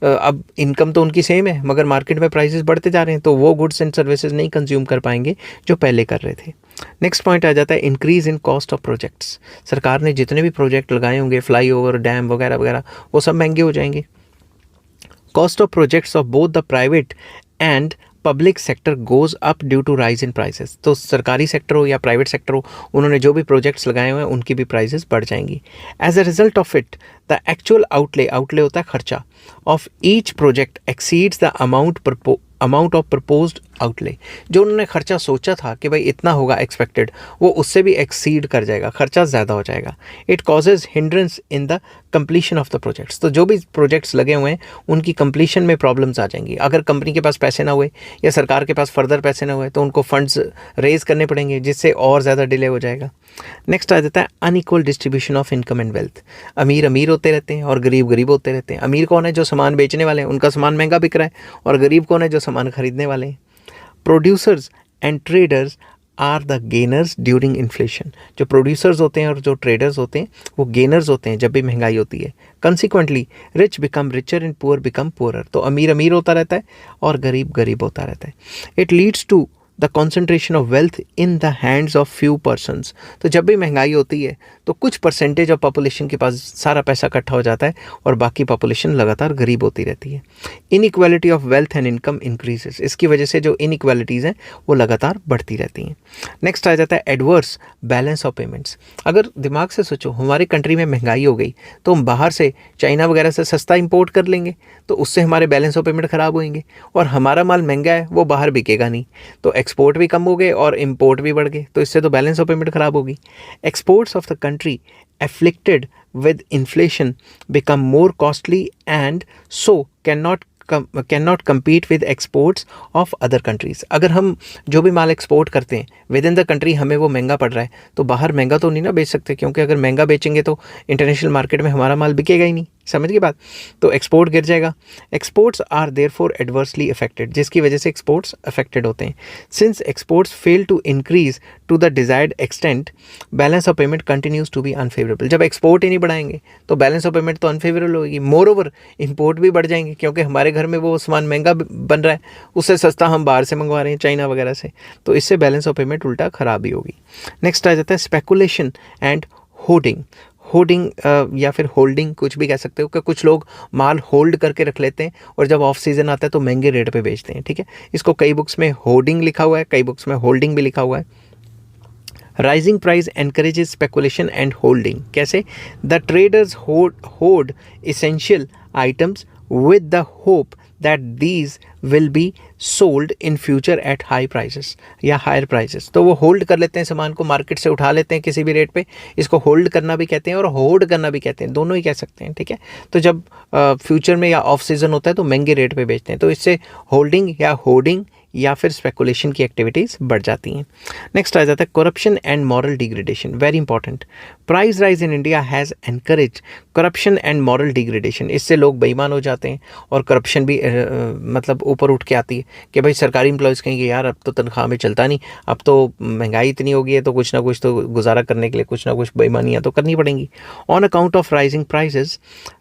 A: अब इनकम तो उनकी सेम है मगर मार्केट में प्राइसेस बढ़ते जा रहे हैं तो वो गुड्स एंड सर्विसेज नहीं कंज्यूम कर पाएंगे जो पहले कर रहे थे। नेक्स्ट पॉइंट आ जाता है increase in cost of projects. सरकार ने जितने भी प्रोजेक्ट लगाए होंगे, फ्लाईओवर, डैम वगैरह वगैरह, वो सब महंगे हो जाएंगे। Cost of projects of both the private and public sector goes up due to rise in prices. तो सरकारी सेक्टर हो या प्राइवेट सेक्टर हो, उन्होंने जो भी प्रोजेक्ट्स लगाए हुए हैं उनकी भी प्राइसेस बढ़ जाएंगी। As a result of it the actual outlay होता है खर्चा, of each project exceeds the amount of proposed outlay. जो उन्होंने खर्चा सोचा था कि भाई इतना होगा एक्सपेक्टेड, वो उससे भी एक्सीड कर जाएगा, खर्चा ज़्यादा हो जाएगा। It causes hindrance in the completion of the projects. तो जो भी प्रोजेक्ट्स लगे हुए हैं उनकी कंप्लीशन में प्रॉब्लम्स आ जाएंगी। अगर कंपनी के पास पैसे ना हुए या सरकार के पास फर्दर पैसे ना हुए तो उनको फंड्स रेज करने पड़ेंगे, जिससे और ज़्यादा डिले हो जाएगा। नेक्स्ट आ जाता है unequal distribution of income and wealth. अमीर अमीर होते रहते हैं और गरीब गरीब होते रहते हैं। अमीर कौन है? जो सामान बेचने वाले हैं, उनका सामान महंगा बिक रहा है, और गरीब कौन है? जो सामान खरीदने वाले हैं। Producers and traders are the gainers during inflation. जो प्रोड्यूसर्स होते हैं और जो ट्रेडर्स होते हैं वो गेनर्स होते हैं जब भी महंगाई होती है। Consequently rich become richer and poor become poorer. तो अमीर अमीर होता रहता है और गरीब गरीब होता रहता है। It leads to the concentration of wealth in the hands of few persons. तो जब भी महंगाई होती है तो कुछ परसेंटेज ऑफ पॉपुलेशन के पास सारा पैसा इकट्ठा हो जाता है और बाकी पॉपुलेशन लगातार गरीब होती रहती है। Inequality of wealth and income increases. इसकी वजह से जो इनइक्वालिटीज़ हैं वो लगातार बढ़ती रहती हैं। नेक्स्ट आ जाता है एडवर्स बैलेंस ऑफ पेमेंट्स। अगर दिमाग से सोचो, हमारे कंट्री में महंगाई हो गई तो हम बाहर से चाइना वगैरह से सस्ता इंपोर्ट कर लेंगे, तो उससे हमारे बैलेंस ऑफ पेमेंट ख़राब होंगे और हमारा माल महंगा है वो बाहर बिकेगा नहीं, तो एक्सपोर्ट भी कम हो गए और इंपोर्ट भी बढ़ गए, तो इससे तो बैलेंस ऑफ पेमेंट खराब होगी। Exports of the country afflicted with inflation become more costly and so cannot compete with exports of other countries। अगर हम जो भी माल एक्सपोर्ट करते हैं विद इन द कंट्री हमें वो महंगा पड़ रहा है तो बाहर महंगा तो नहीं ना बेच सकते, क्योंकि अगर महंगा बेचेंगे तो इंटरनेशनल मार्केट में हमारा माल बिकेगा ही नहीं। समझ गए बात? तो एक्सपोर्ट गिर जाएगा। Exports are therefore adversely affected, जिसकी वजह से एक्सपोर्ट्स अफेक्टेड होते हैं। Since exports fail to increase to the desired extent, balance of payment continues to be unfavourable. जब एक्सपोर्ट ही नहीं बढ़ाएंगे तो बैलेंस ऑफ पेमेंट तो अनफेवरेबल होगी। मोर ओवर इंपोर्ट भी बढ़ जाएंगे, क्योंकि हमारे घर में वो सामान महंगा बन रहा है, उससे सस्ता हम बाहर से मंगवा रहे हैं चाइना वगैरह से, तो इससे बैलेंस ऑफ पेमेंट उल्टा खराब ही होगी। नेक्स्ट आ जाता है स्पेकुलेशन एंड होर्डिंग। होर्डिंग या फिर होल्डिंग, कुछ भी कह सकते हो, कि कुछ लोग माल होल्ड करके रख लेते हैं और जब ऑफ सीजन आता है तो महंगे रेट पे बेचते हैं। ठीक है, इसको कई बुक्स में होर्डिंग लिखा हुआ है, कई बुक्स में होल्डिंग भी लिखा हुआ है। Rising price encourages speculation and holding. कैसे? The traders hoard essential items with the hope that these will be sold in future at high prices या higher prices। तो वो होल्ड कर लेते हैं सामान को, मार्केट से उठा लेते हैं किसी भी रेट पे। इसको होल्ड करना भी कहते हैं और होल्ड करना भी कहते हैं, दोनों ही कह सकते हैं। ठीक है, तो जब फ्यूचर में या ऑफ सीजन होता है तो महंगे रेट पे बेचते हैं, तो इससे होल्डिंग या होर्डिंग या फिर स्पेकुलेशन की एक्टिविटीज़ बढ़ जाती हैं। नेक्स्ट आ जाता है corruption and moral degradation. Very important. Price rise in India has encourage corruption and moral degradation. इससे लोग बेईमान हो जाते हैं और करप्शन भी मतलब ऊपर उठ के आती है कि भाई सरकारी एम्प्लॉयज़ कहेंगे यार अब तो तनख्वाह में चलता नहीं, अब तो महंगाई इतनी हो गई है तो कुछ ना कुछ तो गुजारा करने के लिए कुछ ना कुछ बेईमानियाँ तो करनी पड़ेंगी। On account of rising prices,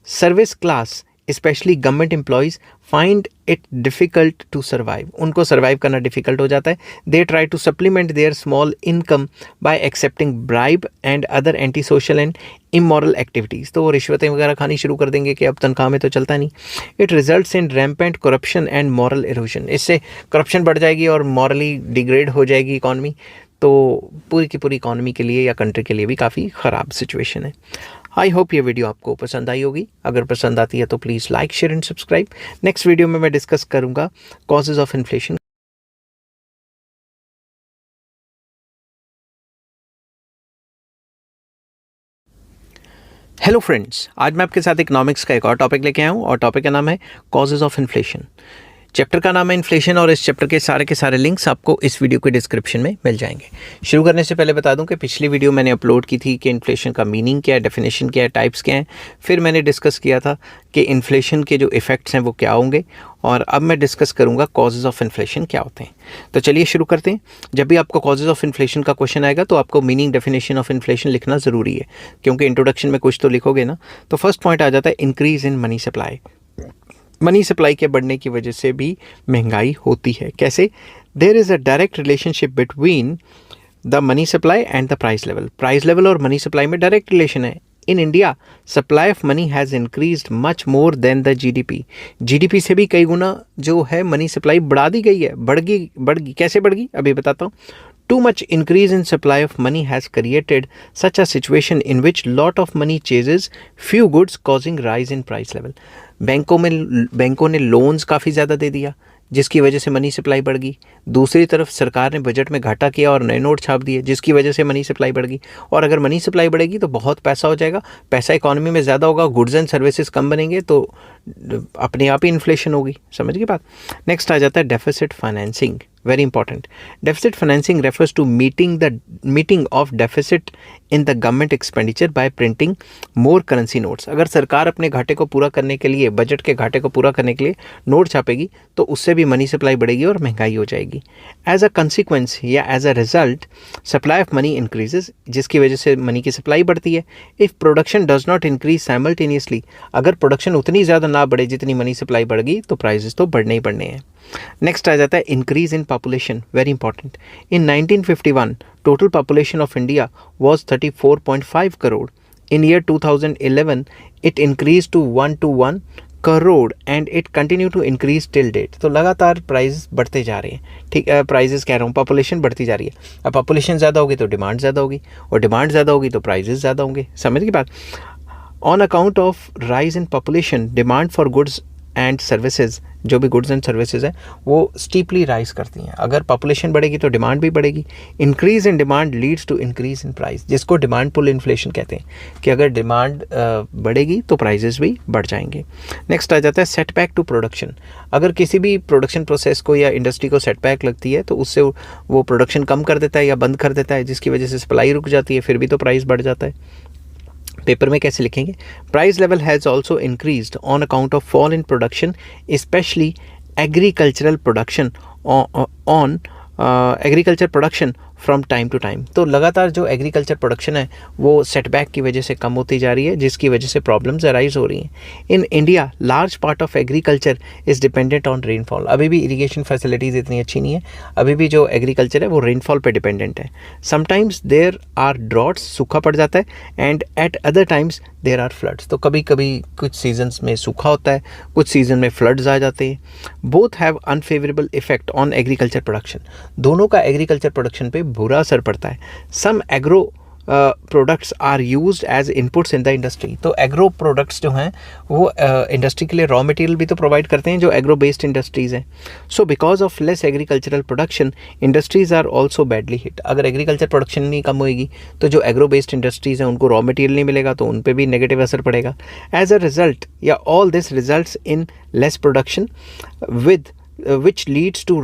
A: service class specially government employees find it difficult to survive. उनको सर्वाइव करना डिफ़िकल्ट हो जाता है। They try to supplement their small income by accepting bribe and other anti social and immoral activities. तो वो रिश्वतें वगैरह खानी शुरू कर देंगे कि अब तनख्वाह में तो चलता नहीं। It results in rampant corruption and moral erosion. इससे करप्शन बढ़ जाएगी और मॉरली डिग्रेड हो जाएगी इकॉनमी, तो पूरी की पूरी इकॉनमी के लिए या कंट्री के लिए भी काफ़ी ख़राब सिचुएशन है। आई होप ये वीडियो आपको पसंद आई होगी। अगर पसंद आती है तो please like, share and subscribe. Next video में मैं डिस्कस करूंगा causes of inflation. Hello friends, आज मैं आपके साथ इकोनॉमिक्स का एक और टॉपिक लेके आया हूँ और टॉपिक का नाम है कॉजेज ऑफ इन्फ्लेशन। चैप्टर का नाम है इन्फ्लेशन और इस चैप्टर के सारे लिंक्स आपको इस वीडियो के डिस्क्रिप्शन में मिल जाएंगे। शुरू करने से पहले बता दूं कि पिछली वीडियो मैंने अपलोड की थी कि इन्फ्लेशन का मीनिंग क्या है, डेफिनेशन क्या है, टाइप्स क्या हैं। फिर मैंने डिस्कस किया था कि इन्फ्लेशन के जो इफ़ेक्ट्स हैं वो क्या होंगे, और अब मैं डिस्कस करूंगा कॉजेज़ ऑफ इन्फ्लेशन क्या होते हैं। तो चलिए शुरू करते हैं। जब भी आपको कॉजेज़ ऑफ इन्फ्लेशन का क्वेश्चन आएगा तो आपको मीनिंग, डेफिनेशन ऑफ इन्फ्लेशन लिखना ज़रूरी है, क्योंकि इंट्रोडक्शन में कुछ तो लिखोगे ना। तो फर्स्ट पॉइंट आ जाता है increase in money supply. Money supply के बढ़ने की वजह से भी महंगाई होती है। कैसे? There is a direct relationship between the money supply and the price level. Price level और मनी सप्लाई में डायरेक्ट रिलेशन है। In India supply of money has increased much more than the GDP. GDP से भी कई गुना जो है मनी सप्लाई बढ़ा दी गई है, बढ़ गई। कैसे बढ़ गई अभी बताता हूँ। Too much increase in supply of money has created such a situation in which lot of money chases few goods causing rise in price level। बैंकों ने लोन्स काफ़ी ज़्यादा दे दिया जिसकी वजह से मनी सप्लाई बढ़ गई। दूसरी तरफ सरकार ने बजट में घाटा किया और नए नोट छाप दिए, जिसकी वजह से मनी सप्लाई बढ़ गई। और अगर मनी सप्लाई बढ़ेगी तो बहुत पैसा हो जाएगा, पैसा इकोनॉमी में ज़्यादा होगा, गुड्स एंड सर्विसेज कम बनेंगे, तो अपने आप ही इन्फ्लेशन होगी। समझ गई बात। नेक्स्ट आ जाता है deficit financing, very important. Deficit financing refers to meeting of deficit in the government expenditure by printing more currency notes. अगर सरकार अपने घाटे को पूरा करने के लिए, बजट के घाटे को पूरा करने के लिए नोट छापेगी तो उससे भी मनी सप्लाई बढ़ेगी और महंगाई हो जाएगी। एज अ कंसिक्वेंस या as a result supply of money increases, जिसकी वजह से मनी की सप्लाई बढ़ती है। If production does not increase simultaneously, अगर प्रोडक्शन उतनी ज़्यादा ना बढ़े जितनी मनी सप्लाई बढ़ गई तो प्राइजेस तो बढ़ने ही बढ़ने हैं। नेक्स्ट आ जाता है increase in population, very important. In 1951 total population of India was 34.5 crore. In year 2011 it increase to 1 crore and it continue to increase till date. तो लगातार प्राइस बढ़ते जा रहे हैं, ठीक है, प्राइजेस कह रहा हूँ, पॉपुलेशन बढ़ती जा रही है। अब पॉपुलेशन ज़्यादा होगी तो डिमांड ज़्यादा होगी, और डिमांड ज़्यादा होगी तो प्राइजेस ज़्यादा होंगे। समझ की बात। On account of rise in population demand for goods and services, जो भी गुड्स एंड सर्विसेज हैं वो स्टीपली राइज करती हैं। अगर पॉपुलेशन बढ़ेगी तो डिमांड भी बढ़ेगी। Increase in demand leads to increase in price, जिसको डिमांड पुल इन्फ्लेशन कहते हैं, कि अगर डिमांड बढ़ेगी तो प्राइजेस भी बढ़ जाएंगे। नेक्स्ट आ जाता है सेटबैक टू प्रोडक्शन। अगर किसी भी प्रोडक्शन प्रोसेस को या इंडस्ट्री को सेटबैक लगती है तो उससे वो प्रोडक्शन कम कर देता है या बंद कर देता है, जिसकी वजह से सप्लाई रुक जाती है, फिर भी तो प्राइस बढ़ जाता है। पेपर में कैसे लिखेंगे? Price level has also increased on account of fall in production, specially agricultural production on agriculture production from time to time. तो लगातार जो एग्रीकल्चर प्रोडक्शन है वो सेटबैक की वजह से कम होती जा रही है, जिसकी वजह से प्रॉब्लम्स अराइज हो रही हैं। In India large part of agriculture is dependent on rainfall. अभी भी इरीगेशन फैसिलिटीज़ इतनी अच्छी नहीं है, अभी भी जो एग्रीकल्चर है वो रेनफॉल पे डिपेंडेंट है। समटाइम्स देयर आर ड्रॉट्स, सूखा पड़ जाता है, and at other times there are floods. तो कभी कभी कुछ सीजन्स में सूखा होता है, कुछ सीजन में फ्लड्स आ जाते हैं। Both have unfavourable effect on agriculture production. दोनों का एग्रीकल्चर प्रोडक्शन पे बुरा असर पड़ता है। Some agro products are used as inputs in the industry. तो एग्रो प्रोडक्ट्स जो हैं वो इंडस्ट्री के लिए रॉ मटेरियल भी तो प्रोवाइड करते हैं, जो एग्रो बेस्ड इंडस्ट्रीज़ हैं। So because of less agricultural production industries are also badly hit. अगर एग्रीकल्चर प्रोडक्शन नहीं कम होएगी तो जो एग्रो बेस्ड इंडस्ट्रीज़ हैं उनको रॉ मटेरियल नहीं मिलेगा, तो उन पर भी नेगेटिव असर पड़ेगा। एज अ रिजल्ट या all this results in less production with which leads to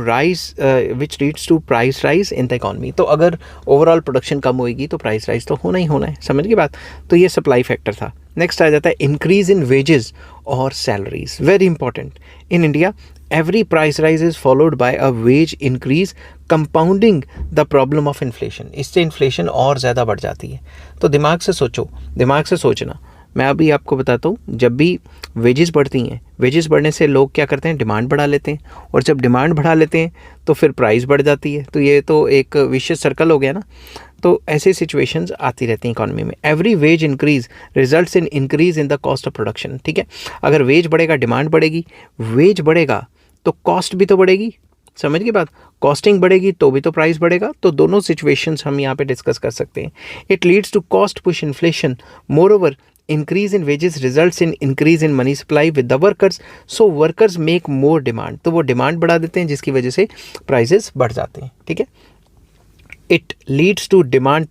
A: price rise in the economy। तो अगर ओवरऑल प्रोडक्शन कम होएगी तो प्राइस राइज तो होना ही होना है। समझ की बात। तो ये सप्लाई फैक्टर था। नेक्स्ट आ जाता है इंक्रीज इन वेजेस और salaries, very important. In India every price rise is followed by a wage increase, compounding the problem of inflation। इससे इन्फ्लेशन और ज़्यादा बढ़ जाती है। तो दिमाग से सोचो, दिमाग से सोचना। मैं अभी आपको बताता हूँ, जब भी वेजेस बढ़ती हैं, वेजेस बढ़ने से लोग क्या करते हैं, डिमांड बढ़ा लेते हैं, और जब डिमांड बढ़ा लेते हैं तो फिर प्राइस बढ़ जाती है। तो ये तो एक विशियस सर्कल हो गया ना। तो ऐसे सिचुएशंस आती रहती हैं इकोनॉमी में। Every wage increase results in increase in the cost of production. ठीक है, अगर वेज बढ़ेगा डिमांड बढ़ेगी, वेज बढ़ेगा तो कॉस्ट भी तो बढ़ेगी। समझ की बात। कॉस्टिंग बढ़ेगी तो भी तो प्राइस बढ़ेगा। तो दोनों सिचुएशंस हम यहाँ पे डिस्कस कर सकते हैं। It leads to cost push inflation. Moreover increase in wages results in increase in money supply with the workers, so workers make more demand। तो वो डिमांड बढ़ा देते हैं, जिसकी वजह से प्राइसेस बढ़ जाते हैं। ठीक है, it leads to demand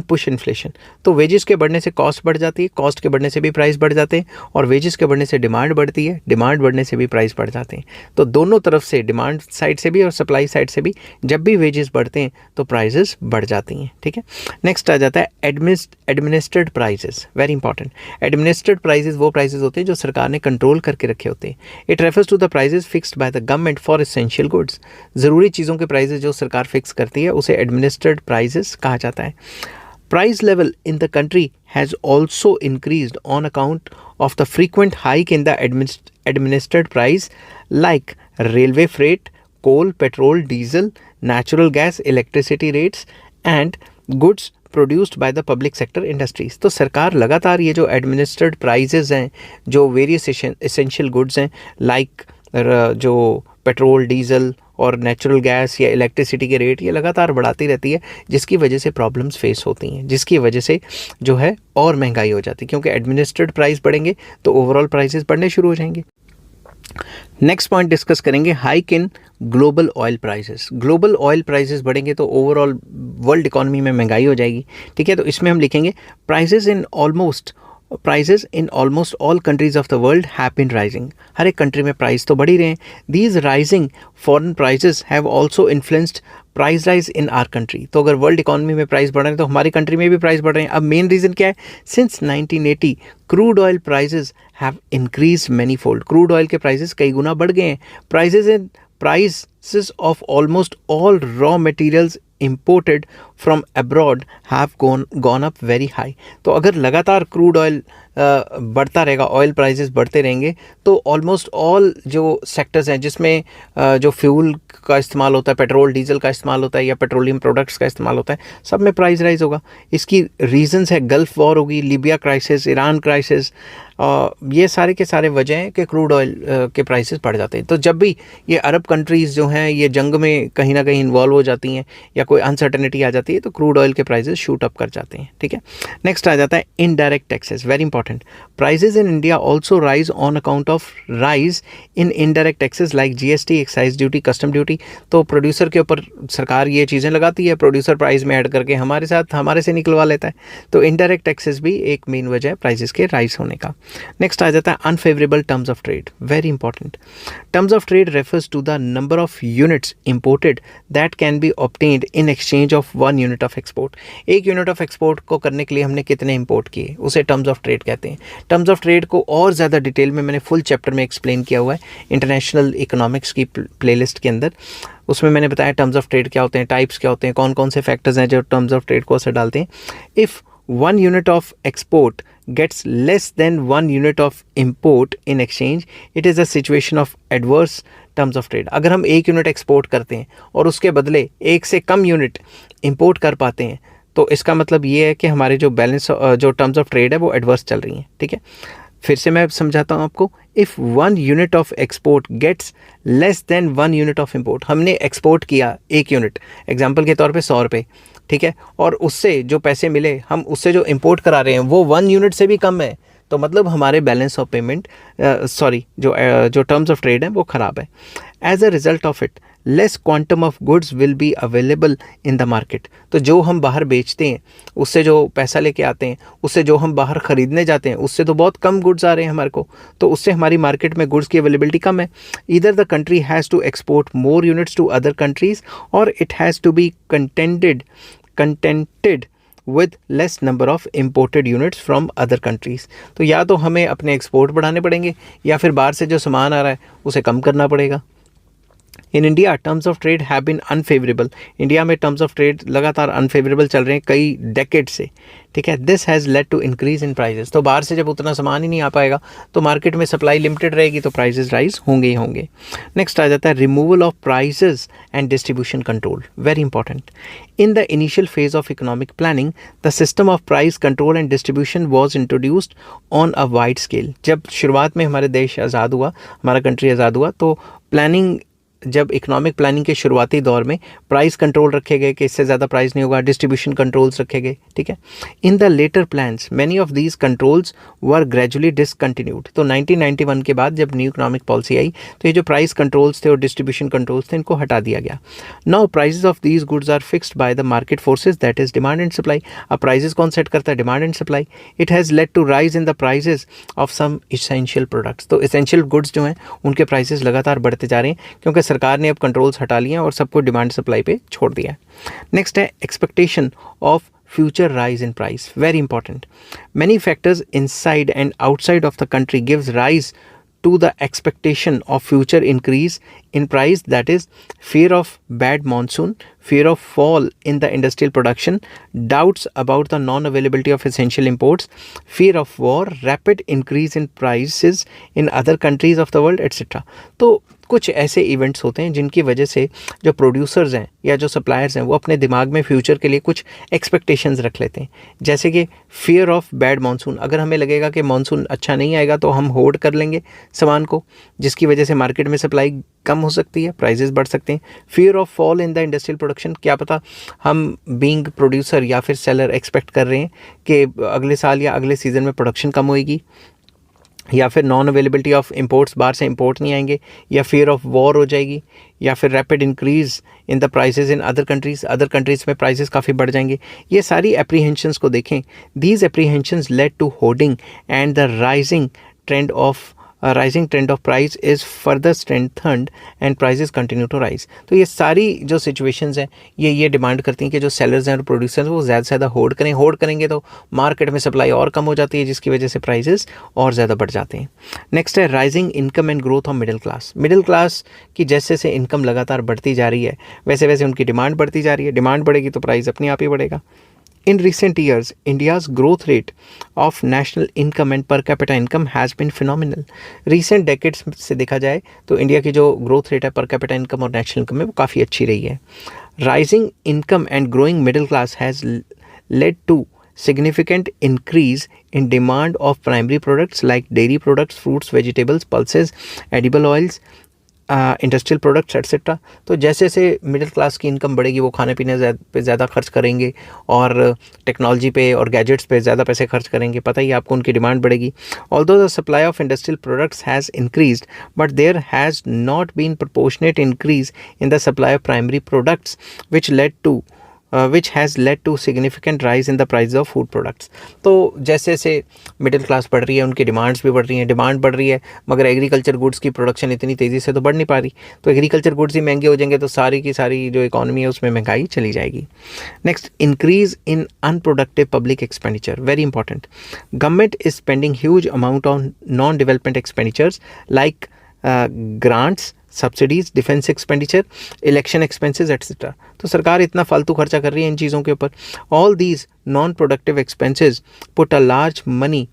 A: push inflation. तो वेजेस के बढ़ने से कॉस्ट बढ़ जाती है, कॉस्ट के बढ़ने से भी प्राइस बढ़ जाते हैं, और वेजेस के बढ़ने से डिमांड बढ़ती है, डिमांड बढ़ने से भी प्राइस बढ़ जाते हैं। तो दोनों तरफ से, डिमांड साइड से भी और सप्लाई साइड से भी, जब भी वेजेस बढ़ते हैं तो प्राइसेस बढ़ जाती हैं। ठीक है, नेक्स्ट आ जाता है administered prices, very important. Administered prices वो प्राइसेस होते हैं जो सरकार ने कंट्रोल करके रखे होते हैं। It refers to the prices fixed by the government for essential goods. ज़रूरी चीज़ों के प्राइसेस जो सरकार फिक्स करती है उसे एडमिनिस्ट्रेड प्राइसेस कहा जाता है। Price level in the country has also increased on account of the frequent hike in the administered price like railway freight, coal, petrol, diesel, natural gas, electricity rates and goods produced by the public sector industries. तो सरकार लगातार ये जो एडमिनिस्ट्रेड प्राइजेज हैं, जो वेरियस एसेंशियल गुड्स हैं, लाइक जो पेट्रोल, डीजल और नेचुरल गैस या इलेक्ट्रिसिटी के रेट, ये लगातार बढ़ाती रहती है, जिसकी वजह से प्रॉब्लम्स फेस होती हैं, जिसकी वजह से जो है और महंगाई हो जाती है। क्योंकि एडमिनिस्ट्रेड प्राइस बढ़ेंगे तो ओवरऑल प्राइसेस बढ़ने शुरू हो जाएंगे। नेक्स्ट पॉइंट डिस्कस करेंगे, hike in global oil prices. Global oil prices बढ़ेंगे तो ओवरऑल वर्ल्ड इकोनॉमी में महंगाई हो जाएगी। ठीक है, तो इसमें हम लिखेंगे prices in almost all countries of the world have been rising. हर एक कंट्री में प्राइस तो बढ़ ही रहे हैं। These rising foreign prices have also influenced price rise in our country. तो अगर वर्ल्ड इकोनॉमी में प्राइस बढ़ रहे हैं तो हमारी कंट्री में भी प्राइस बढ़ रहे हैं। अब मेन रीज़न क्या है? Since 1980 crude oil prices have increase many fold. Crude oil के प्राइसेस कई गुना बढ़ गए हैं। Prices of almost all raw materials imported from abroad have gone up very high। तो अगर लगातार क्रूड ऑयल बढ़ता रहेगा, ऑयल प्राइसेस बढ़ते रहेंगे, तो ऑलमोस्ट ऑल जो सेक्टर्स हैं जिसमें जो फ्यूल का इस्तेमाल होता है, पेट्रोल डीजल का इस्तेमाल होता है या पेट्रोलियम प्रोडक्ट्स का इस्तेमाल होता है, सब में प्राइस राइज होगा। इसकी रीजंस है गल्फ़ वॉर होगी, लीबिया क्राइसिस, ईरान क्राइसिस, ये सारे के सारे वजह हैं कि क्रूड ऑयल के प्राइसेस बढ़ जाते हैं। तो जब भी ये अरब कंट्रीज़ जो हैं ये जंग में कहीं ना कहीं इन्वॉल्व हो जाती हैं या कोई अनसर्टेनिटी आ जाती है तो क्रूड ऑयल के प्राइसेस शूट अप कर जाते हैं। ठीक है, नेक्स्ट आ जाता है indirect taxes, very important. Prices in India also rise on account of rise in indirect taxes like GST, excise duty, custom duty. तो प्रोड्यूसर के ऊपर सरकार ये चीज़ें लगाती है, प्रोड्यूसर प्राइस में ऐड करके हमारे से निकलवा लेता है। तो इनडायरेक्ट टैक्सेस भी एक मेन वजह है प्राइसेस के राइज होने का। नेक्स्ट आ जाता है unfavourable terms of trade, very important. Terms of trade refers to the number of units imported that can be obtained in exchange of 1 unit of export. एक यूनिट ऑफ एक्सपोर्ट को करने के लिए हमने कितने इंपोर्ट किए, उसे टर्म्स ऑफ ट्रेड कहते हैं। टर्म्स ऑफ ट्रेड को और ज़्यादा डिटेल में मैंने फुल चैप्टर में एक्सप्लेन किया हुआ है इंटरनेशनल इकोनॉमिक्स की प्लेलिस्ट के अंदर। उसमें मैंने बताया टर्म्स ऑफ ट्रेड क्या होते हैं, टाइप्स क्या होते हैं, कौन कौन से फैक्टर्स हैं जो टर्म्स ऑफ ट्रेड को असर डालते हैं। If 1 unit of export gets less than 1 unit of import in exchange, it is a situation of adverse terms of trade। अगर हम 1 यूनिट एक्सपोर्ट करते हैं और उसके बदले 1 से कम यूनिट इंपोर्ट कर पाते हैं तो इसका मतलब ये है कि हमारे जो जो टर्म्स ऑफ ट्रेड है वो एडवर्स चल रही हैं। ठीक है, फिर से मैं समझाता हूँ आपको। If 1 unit of export gets less than 1 unit of import, हमने एक्सपोर्ट किया 1 यूनिट, एग्जाम्पल के तौर पे 100 रुपये, ठीक है, और उससे जो पैसे मिले हम उससे जो इंपोर्ट करा रहे हैं वो 1 यूनिट से भी कम है, तो मतलब हमारे बैलेंस ऑफ पेमेंट जो टर्म्स ऑफ ट्रेड है वो ख़राब है। As a result of it less quantum of goods will be available in the market. तो जो हम बाहर बेचते हैं उससे जो पैसा लेके आते हैं, उससे जो हम बाहर ख़रीदने जाते हैं उससे तो बहुत कम गुड्स आ रहे हैं हमारे को, तो उससे हमारी मार्केट में गुड्स की अवेलेबिलिटी कम है। Either the country has to export more units to other countries और it has to be contented with less number of imported units from other countries। तो या तो हमें अपने एक्सपोर्ट बढ़ाने पड़ेंगे या फिर बाहर से जो सामान आ रहा है उसे कम करना पड़ेगा। In India terms of trade have been unfavourable. India में टर्म्स ऑफ ट्रेड लगातार अनफेवरेबल चल रहे हैं कई डेकेड से। ठीक है, this has led to increase in prices. तो बाहर से जब उतना सामान ही नहीं आ पाएगा तो मार्केट में सप्लाई लिमिटेड रहेगी तो प्राइजेस राइज होंगे ही होंगे। नेक्स्ट आ जाता है removal of prices and distribution control, very important. In the initial phase of economic planning the system of price control and distribution was introduced on a wide scale. जब शुरुआत में हमारे देश आज़ाद हुआ, हमारा कंट्री आज़ाद हुआ, तो प्लानिंग जब इकोनॉमिक प्लानिंग के शुरुआती दौर में प्राइस कंट्रोल रखे गए कि इससे ज़्यादा प्राइस नहीं होगा, डिस्ट्रीब्यूशन कंट्रोल्स रखे गए। ठीक है, in the later plans many of these controls were gradually discontinued. तो 1991 के बाद जब न्यू इकोनॉमिक पॉलिसी आई तो ये जो प्राइस कंट्रोल्स थे और डिस्ट्रीब्यूशन कंट्रोल्स थे इनको हटा दिया गया। Now prices of these goods are fixed by the market forces, that is demand and supply. अब प्राइसेस कौन सेट करता है? Demand and supply. It has led to rise in the prices of some essential products. तो इसेंशियल गुड्स जो हैं उनके प्राइसेस लगातार बढ़ते जा रहे हैं क्योंकि सरकार ने अब कंट्रोल्स हटा लिए हैं और सबको डिमांड सप्लाई पे छोड़ दिया है। नेक्स्ट है expectation of future rise in price, very important. Many factors inside and outside of the country gives rise to the expectation of future increase in price, that is fear of bad monsoon, fear of fall in the industrial production, doubts about the non-availability of essential imports, fear of war, rapid increase in prices in other countries of the world, etc। तो कुछ ऐसे इवेंट्स होते हैं जिनकी वजह से जो प्रोड्यूसर्स हैं या जो सप्लायर्स हैं वो अपने दिमाग में फ्यूचर के लिए कुछ एक्सपेक्टेशंस रख लेते हैं, जैसे कि फियर ऑफ बैड मानसून। अगर हमें लगेगा कि मानसून अच्छा नहीं आएगा तो हम होल्ड कर लेंगे सामान को, जिसकी वजह से मार्केट में सप्लाई कम हो सकती है, प्राइसेस बढ़ सकते हैं। Fear of fall in the industrial production, क्या पता हम बीइंग प्रोड्यूसर या फिर सेलर एक्सपेक्ट कर रहे हैं कि अगले साल या अगले सीज़न में प्रोडक्शन कम होएगी। या फिर नॉन अवेलेबिलिटी ऑफ इंपोर्ट्स, बाहर से इंपोर्ट नहीं आएंगे, या फियर ऑफ वॉर हो जाएगी, या फिर rapid increase in the prices in other countries में प्राइसेस काफ़ी बढ़ जाएंगे। ये सारी एप्रीहेंशंस को देखें, these apprehensions led to hoarding and the rising trend of price is further strengthened and prices continue to rise. तो ये सारी जो सिचुएशंस हैं ये डिमांड करती हैं कि जो सेलर्स हैं और प्रोड्यूसर्स वो ज़्यादा से ज़्यादा होल्ड करेंगे तो मार्केट में सप्लाई और कम हो जाती है, जिसकी वजह से प्राइसेस और ज़्यादा बढ़ जाते हैं। नेक्स्ट है rising income and growth of middle class की जैसे जैसे इनकम लगातार बढ़ती जा रही है वैसे वैसे उनकी डिमांड बढ़ती जा रही है। डिमांड बढ़ेगी तो प्राइस अपने आप ही बढ़ेगा। In recent years, India's growth rate of national income and per capita income has been phenomenal. Recent decades से देखा जाए तो इंडिया की जो ग्रोथ रेट है पर कैपिटा इनकम और नेशनल इनकम में वो काफ़ी अच्छी रही है। Rising income and growing middle class has led to significant increase in demand of primary products like dairy products, fruits, vegetables, pulses, edible oils, industrial products etcetera. तो जैसे जैसे मिडिल क्लास की इनकम बढ़ेगी वो खाने पीने पे ज़्यादा खर्च करेंगे और टेक्नोलॉजी पे और गैजेट्स पे ज़्यादा पैसे खर्च करेंगे, पता ही आपको उनकी डिमांड बढ़ेगी। Although the supply of industrial products has increased but there has not been proportionate increase in the supply of primary products which has led to significant rise in the prices of food products। तो जैसे जैसे मिडिल क्लास बढ़ रही है उनकी डिमांड्स भी बढ़ रही हैं, डिमांड बढ़ रही है मगर एग्रीकल्चर गुड्स की प्रोडक्शन इतनी तेज़ी से तो बढ़ नहीं पा रही, तो एग्रीकल्चर गुड्स ही महंगे हो जाएंगे तो सारी की सारी जो इकॉनमी है उसमें महंगाई चली जाएगी। Next, increase in unproductive public expenditure, very important. Government is spending huge amount on non development expenditures like grants, subsidies, defence expenditure, election expenses etcetera. तो सरकार इतना फालतू खर्चा कर रही है इन चीज़ों के ऊपर। All these non productive expenses put a large money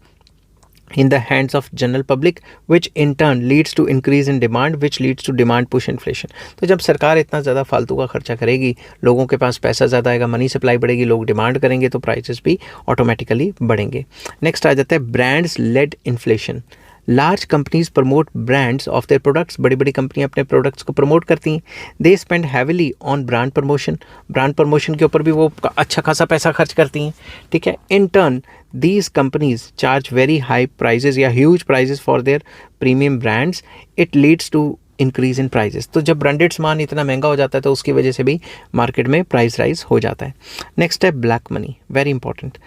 A: in the hands of general public which in turn leads to increase in demand which leads to demand push inflation। तो जब सरकार इतना ज़्यादा फालतू का खर्चा करेगी, लोगों के पास पैसा ज़्यादा आएगा, मनी सप्लाई बढ़ेगी, लोग डिमांड करेंगे तो प्राइसेस भी ऑटोमेटिकली बढ़ेंगे। नेक्स्ट आ जाता है brands led inflation. Large companies promote brands of their products, बड़ी बड़ी कंपनियां अपने प्रोडक्ट्स को प्रमोट करती हैं। They spend heavily on brand promotion के ऊपर भी वो अच्छा खासा पैसा खर्च करती हैं, ठीक है। In turn these companies charge very high prices या huge prices for their premium brands, it leads to increase in prices. तो जब ब्रांडेड सामान इतना महंगा हो जाता है तो उसकी वजह से भी मार्केट में प्राइस राइज हो जाता है। नेक्स्ट है black money, very important.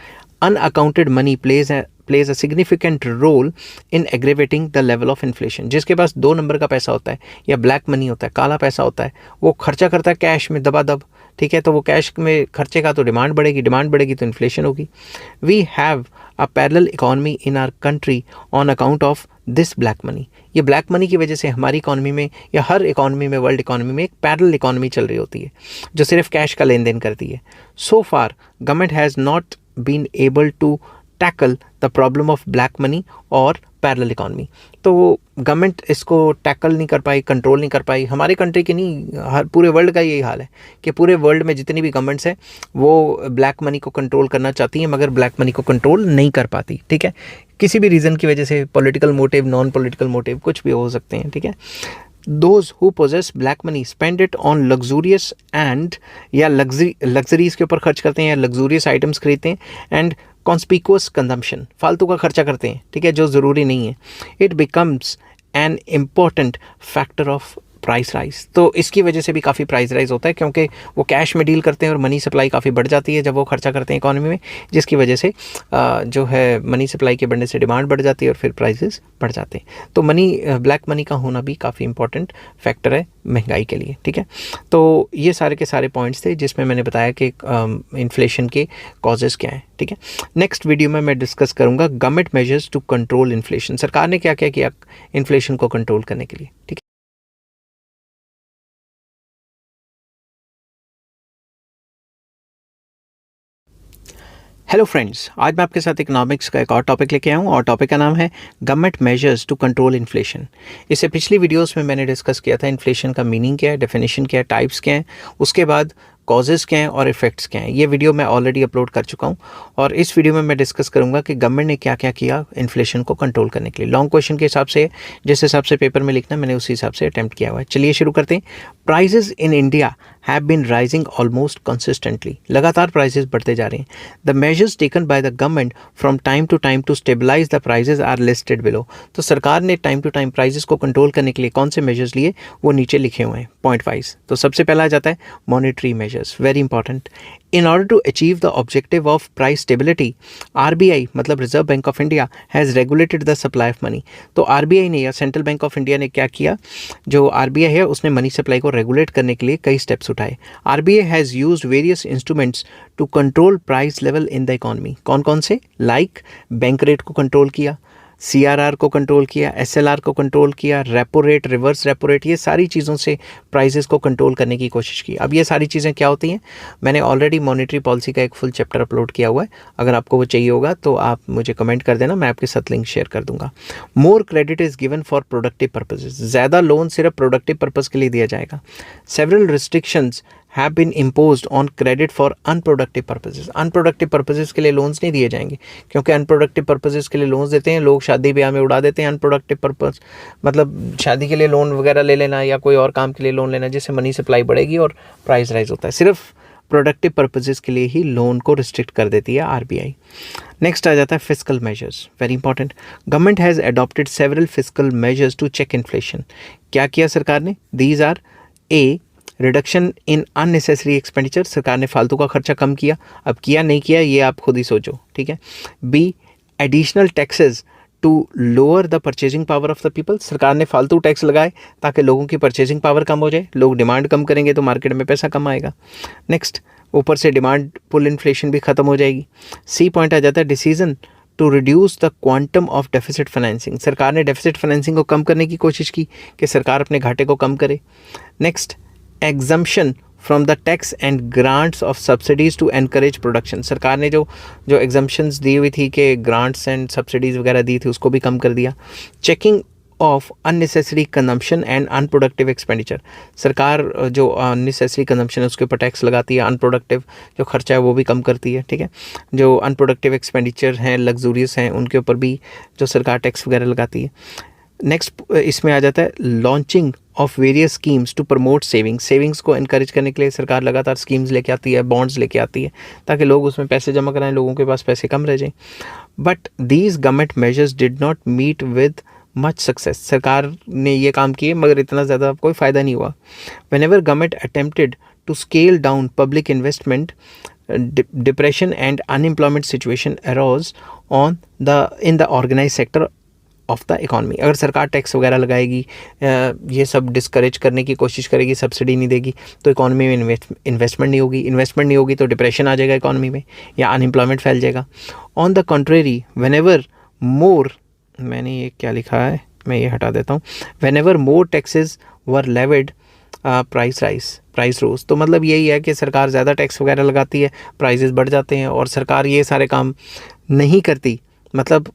A: Unaccounted money plays a significant role in aggravating the level of inflation. जिसके पास 2 नंबर का पैसा होता है या ब्लैक मनी होता है, काला पैसा होता है, वो खर्चा करता है कैश में दबादब, ठीक है। तो वो कैश में खर्चे का तो डिमांड बढ़ेगी तो इन्फ्लेशन होगी। We have a parallel economy in our country on account of this black money. ये ब्लैक मनी की वजह से हमारी इकॉनमी में या हर इकॉनमी में, वर्ल्ड इकॉनमी में एक पैरेलल इकॉनमी चल रही होती है जो सिर्फ कैश का लेन देन करती है। So far government has not been able to tackle the problem of black money और पैरेलल इकॉनमी। तो गवर्नमेंट इसको टैकल नहीं कर पाई, कंट्रोल नहीं कर पाई। हमारे कंट्री की नहीं, हर पूरे वर्ल्ड का यही हाल है कि पूरे वर्ल्ड में जितनी भी गवर्नमेंट्स हैं वो ब्लैक मनी को कंट्रोल करना चाहती हैं मगर ब्लैक मनी को कंट्रोल नहीं कर पाती, ठीक है। किसी भी रीज़न की वजह से, political motive, non political motive, कुछ भी हो सकते हैं, ठीक है। Those who possess black money spend it on luxurious and या लग्जरीज के ऊपर खर्च करते हैं या लग्जूरियस आइटम्स खरीदते हैं एंड कॉन्स्पिकुअस कंजम्पशन, फालतू का खर्चा करते हैं, ठीक है, जो ज़रूरी नहीं है। It becomes an important factor of price rise. तो इसकी वजह से भी काफ़ी प्राइस राइज होता है क्योंकि वो कैश में डील करते हैं और मनी सप्लाई काफ़ी बढ़ जाती है जब वो खर्चा करते हैं इकॉनमी में, जिसकी वजह से जो है मनी सप्लाई के बढ़ने से डिमांड बढ़ जाती है और फिर प्राइसेस बढ़ जाते हैं। तो ब्लैक मनी का होना भी काफ़ी इंपॉर्टेंट फैक्टर है महंगाई के लिए, ठीक है। तो ये सारे के सारे पॉइंट्स थे जिसमें मैंने बताया कि इन्फ्लेशन के कॉजेज़ क्या हैं, ठीक है। नेक्स्ट वीडियो में मैं डिस्कस करूँगा government measures to control inflation. सरकार ने क्या क्या किया इन्फ्लेशन को कंट्रोल करने के लिए, ठीक है। हेलो फ्रेंड्स, आज मैं आपके साथ इकोनॉमिक्स का एक और टॉपिक लेके आया हूँ और टॉपिक का नाम है government measures to control inflation. इससे पिछली वीडियोस में मैंने डिस्कस किया था इन्फ्लेशन का मीनिंग क्या है, डेफिनेशन क्या है, टाइप्स क्या हैं, उसके बाद कॉजेज़ क्या हैं और इफ़ेक्ट्स क्या हैं। ये वीडियो मैं ऑलरेडी अपलोड कर चुका हूँ और इस वीडियो में मैं डिस्कस करूँगा कि गवर्नमेंट ने क्या क्या किया इन्फ्लेशन को कंट्रोल करने के लिए। लॉन्ग क्वेश्चन के हिसाब से जिस हिसाब से पेपर में लिखना मैंने उसी हिसाब से अटैम्प्ट किया हुआ है। चलिए शुरू करते हैं। Prices in India have been rising almost consistently, लगातार प्राइसेस बढ़ते जा रहे हैं। The measures taken by the government from time to time to stabilise the prices are listed below. तो सरकार ने टाइम टू टाइम प्राइसेस को कंट्रोल करने के लिए कौन से मेजर्स लिए वो नीचे लिखे हुए हैं पॉइंट वाइज। तो सबसे पहला आ जाता है monetary measures, very important. In order to achieve the objective of price stability, RBI मतलब reserve bank of India has regulated the supply of money. तो RBI ने या सेंट्रल बैंक ऑफ इंडिया ने क्या किया, जो RBI है उसने मनी सप्लाई को रेगुलेट करने के लिए कई स्टेप्स उठाए। RBI has used various instruments to control price level in the economy. कौन कौन से? लाइक बैंक रेट को कंट्रोल किया, CRR को कंट्रोल किया, SLR को कंट्रोल किया, repo rate, reverse repo rate, ये सारी चीज़ों से प्राइसेस को कंट्रोल करने की कोशिश की। अब ये सारी चीज़ें क्या होती हैं, मैंने ऑलरेडी मॉनेटरी पॉलिसी का एक फुल चैप्टर अपलोड किया हुआ है, अगर आपको वो चाहिए होगा तो आप मुझे कमेंट कर देना, मैं आपके साथ लिंक शेयर कर दूंगा। More credit is given for productive purposes, ज़्यादा लोन सिर्फ प्रोडक्टिव पर्पज़ के लिए दिया जाएगा। Several restrictions have been imposed on credit for unproductive purposes। unproductive purposes के लिए लोन्स नहीं दिए जाएंगे, क्योंकि unproductive purposes के लिए लोन्स देते हैं लोग, शादी ब्याह में उड़ा देते हैं। unproductive purpose मतलब शादी के लिए लोन वगैरह ले लेना या कोई और काम के लिए लोन लेना, जिससे मनी सप्लाई बढ़ेगी और प्राइस राइज होता है। सिर्फ प्रोडक्टिव पर्पजेज़ के लिए ही लोन को रिस्ट्रिक्ट कर देती है RBI। नेक्स्ट आ जाता है fiscal measures, very important. Government has adopted several fiscal measures to check inflation. क्या किया सरकार ने? These are a reduction in unnecessary expenditure, सरकार ने फालतू का खर्चा कम किया। अब किया नहीं किया ये आप खुद ही सोचो, ठीक है। Be additional taxes to lower the purchasing power of the people, सरकार ने फालतू टैक्स लगाए ताकि लोगों की परचेजिंग पावर कम हो जाए, लोग डिमांड कम करेंगे तो मार्केट में पैसा कम आएगा। नेक्स्ट, ऊपर से डिमांड पुल इन्फ्लेशन भी ख़त्म हो जाएगी। सी पॉइंट आ जाता है decision to reduce the quantum of deficit financing, सरकार ने डेफिसिट फाइनेंसिंग को कम करने की कोशिश की कि सरकार अपने घाटे को कम करे। Next, exemption from the tax and grants of subsidies to encourage production, सरकार ने जो एग्जम्पशंस दी हुई थी कि ग्रांट्स एंड सब्सिडीज़ वगैरह दी थी उसको भी कम कर दिया। Checking of unnecessary consumption and unproductive expenditure, सरकार जो अननेसेसरी कंजम्पशन है उसके ऊपर टैक्स लगाती है, अनप्रोडक्टिव जो खर्चा है वो भी कम करती है, ठीक है। जो अनप्रोडक्टिव एक्सपेंडिचर हैं, लग्जूरियस हैं, उनके ऊपर भी जो सरकार टैक्स वगैरह लगाती है। नेक्स्ट इसमें आ जाता है launching of various schemes to promote savings, savings को इनकरेज करने के लिए सरकार लगातार स्कीम्स लेके आती है, बॉन्ड्स लेके आती है ताकि लोग उसमें पैसे जमा कराएं, लोगों के पास पैसे कम रह जाएं। But these government measures did not meet with much success, सरकार ने ये काम किए मगर इतना ज़्यादा कोई फ़ायदा नहीं हुआ। Whenever government attempted to scale down public investment, depression and unemployment situation arose in the organise sector of the economy. अगर सरकार टैक्स वगैरह लगाएगी, ये सब डिस्करेज करने की कोशिश करेगी, सब्सिडी नहीं देगी, तो इकॉनमी में इन्वेस्टमेंट नहीं होगी, इन्वेस्टमेंट नहीं होगी तो डिप्रेशन आ जाएगा इकॉनमी में या अनएम्प्लॉयमेंट फैल जाएगा। ऑन द कंट्रेरी, व्हेनेवर मोर, मैंने ये क्या लिखा है मैं ये हटा देता हूँ, व्हेनेवर मोर टैक्सेस वर लेविड प्राइस रोज, तो मतलब यही है कि सरकार ज़्यादा टैक्स वगैरह लगाती है, प्राइसेस बढ़ जाते हैं, और सरकार ये सारे काम नहीं करती, मतलब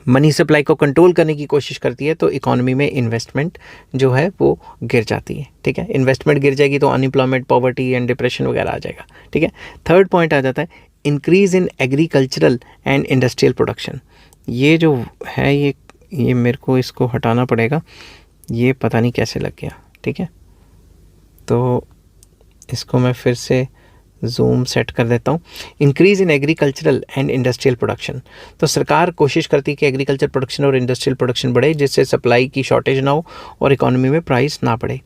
A: मनी सप्लाई को कंट्रोल करने की कोशिश करती है, तो इकोनॉमी में इन्वेस्टमेंट जो है वो गिर जाती है, ठीक है। इन्वेस्टमेंट गिर जाएगी तो अनएम्प्लॉयमेंट, पॉवर्टी एंड डिप्रेशन वगैरह आ जाएगा, ठीक है। थर्ड पॉइंट आ जाता है increase in agricultural and industrial production. ये जो है ये मेरे को इसको हटाना पड़ेगा, ये पता नहीं कैसे लग गया, ठीक है। तो इसको मैं फिर से जूम सेट कर देता हूँ। Increase in agricultural and industrial production, तो सरकार कोशिश करती है कि एग्रीकल्चर प्रोडक्शन और इंडस्ट्रियल प्रोडक्शन बढ़े, जिससे सप्लाई की शॉर्टेज ना हो और इकोनॉमी में प्राइस ना बढ़े।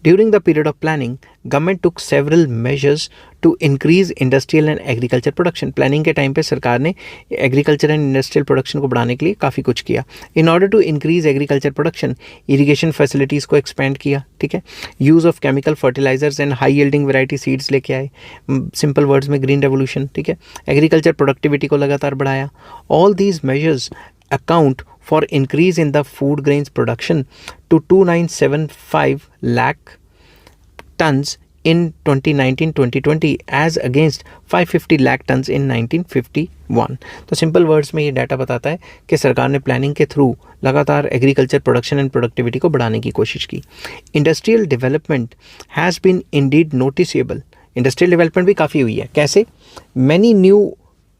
A: During the period of planning government took several measures to increase industrial and agriculture production. Planning के टाइम पे सरकार ने एग्रीकल्चर एंड इंडस्ट्रियल प्रोडक्शन को बढ़ाने के लिए काफ़ी कुछ किया। In order to increase agriculture production, irrigation facilities को एक्सपेंड किया, ठीक है। Use of chemical fertilisers and high yielding variety seeds लेके आए, सिंपल वर्ड्स में ग्रीन रेवोल्यूशन, ठीक है। एग्रीकल्चर प्रोडक्टिविटी को लगातार बढ़ाया। All these measures account for increase in the food grains production to 2975 lakh tonnes in 2019-2020 as against 550 lakh tonnes in 1951। तो सिंपल वर्ड्स में ये डाटा बताता है कि सरकार ने प्लानिंग के थ्रू लगातार एग्रीकल्चर प्रोडक्शन एंड प्रोडक्टिविटी को बढ़ाने की कोशिश की। Industrial development has been indeed noticeable, industrial development भी काफ़ी हुई है। कैसे? Many new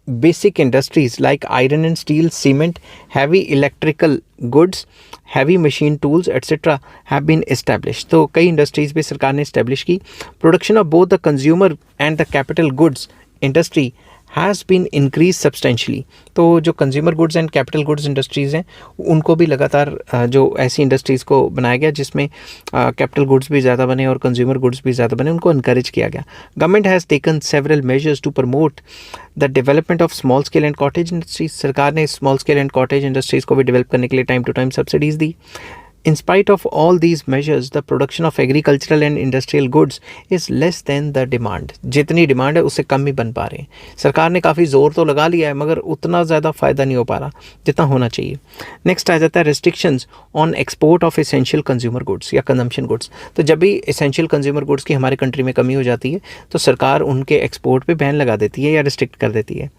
A: basic industries like iron and steel, cement, heavy electrical goods, heavy machine tools etc. have been established. तो कई इंडस्ट्रीज भी सरकार ने इस्टेब्लिश की. Production of both the consumer and the capital goods industry has been increase substantially. तो जो consumer goods and capital goods industries हैं उनको भी लगातार जो ऐसी इंडस्ट्रीज़ को बनाया गया जिसमें कैपिटल गुड्स भी ज़्यादा बने और कंज्यूमर गुड्स भी ज़्यादा बने, उनको इनकरेज किया गया. Government has taken several measures to promote the development of small scale and cottage industries. सरकार ने small scale and cottage industries को भी डेवलप करने के लिए टाइम टू टाइम सब्सिडीज़ दी. In spite of all these measures, the production of agricultural and industrial goods is less than the demand. जितनी डिमांड है उससे कम ही बन पा रहे हैं. सरकार ने काफ़ी ज़ोर तो लगा लिया है मगर उतना ज़्यादा फ़ायदा नहीं हो पा रहा जितना होना चाहिए. नेक्स्ट आ जाता है restrictions on export of essential consumer goods या consumption goods. तो जब भी essential consumer goods की हमारे कंट्री में कमी हो जाती है तो सरकार उनके एक्सपोर्ट पे बैन लगा देती है या रिस्ट्रिक्ट कर देती है.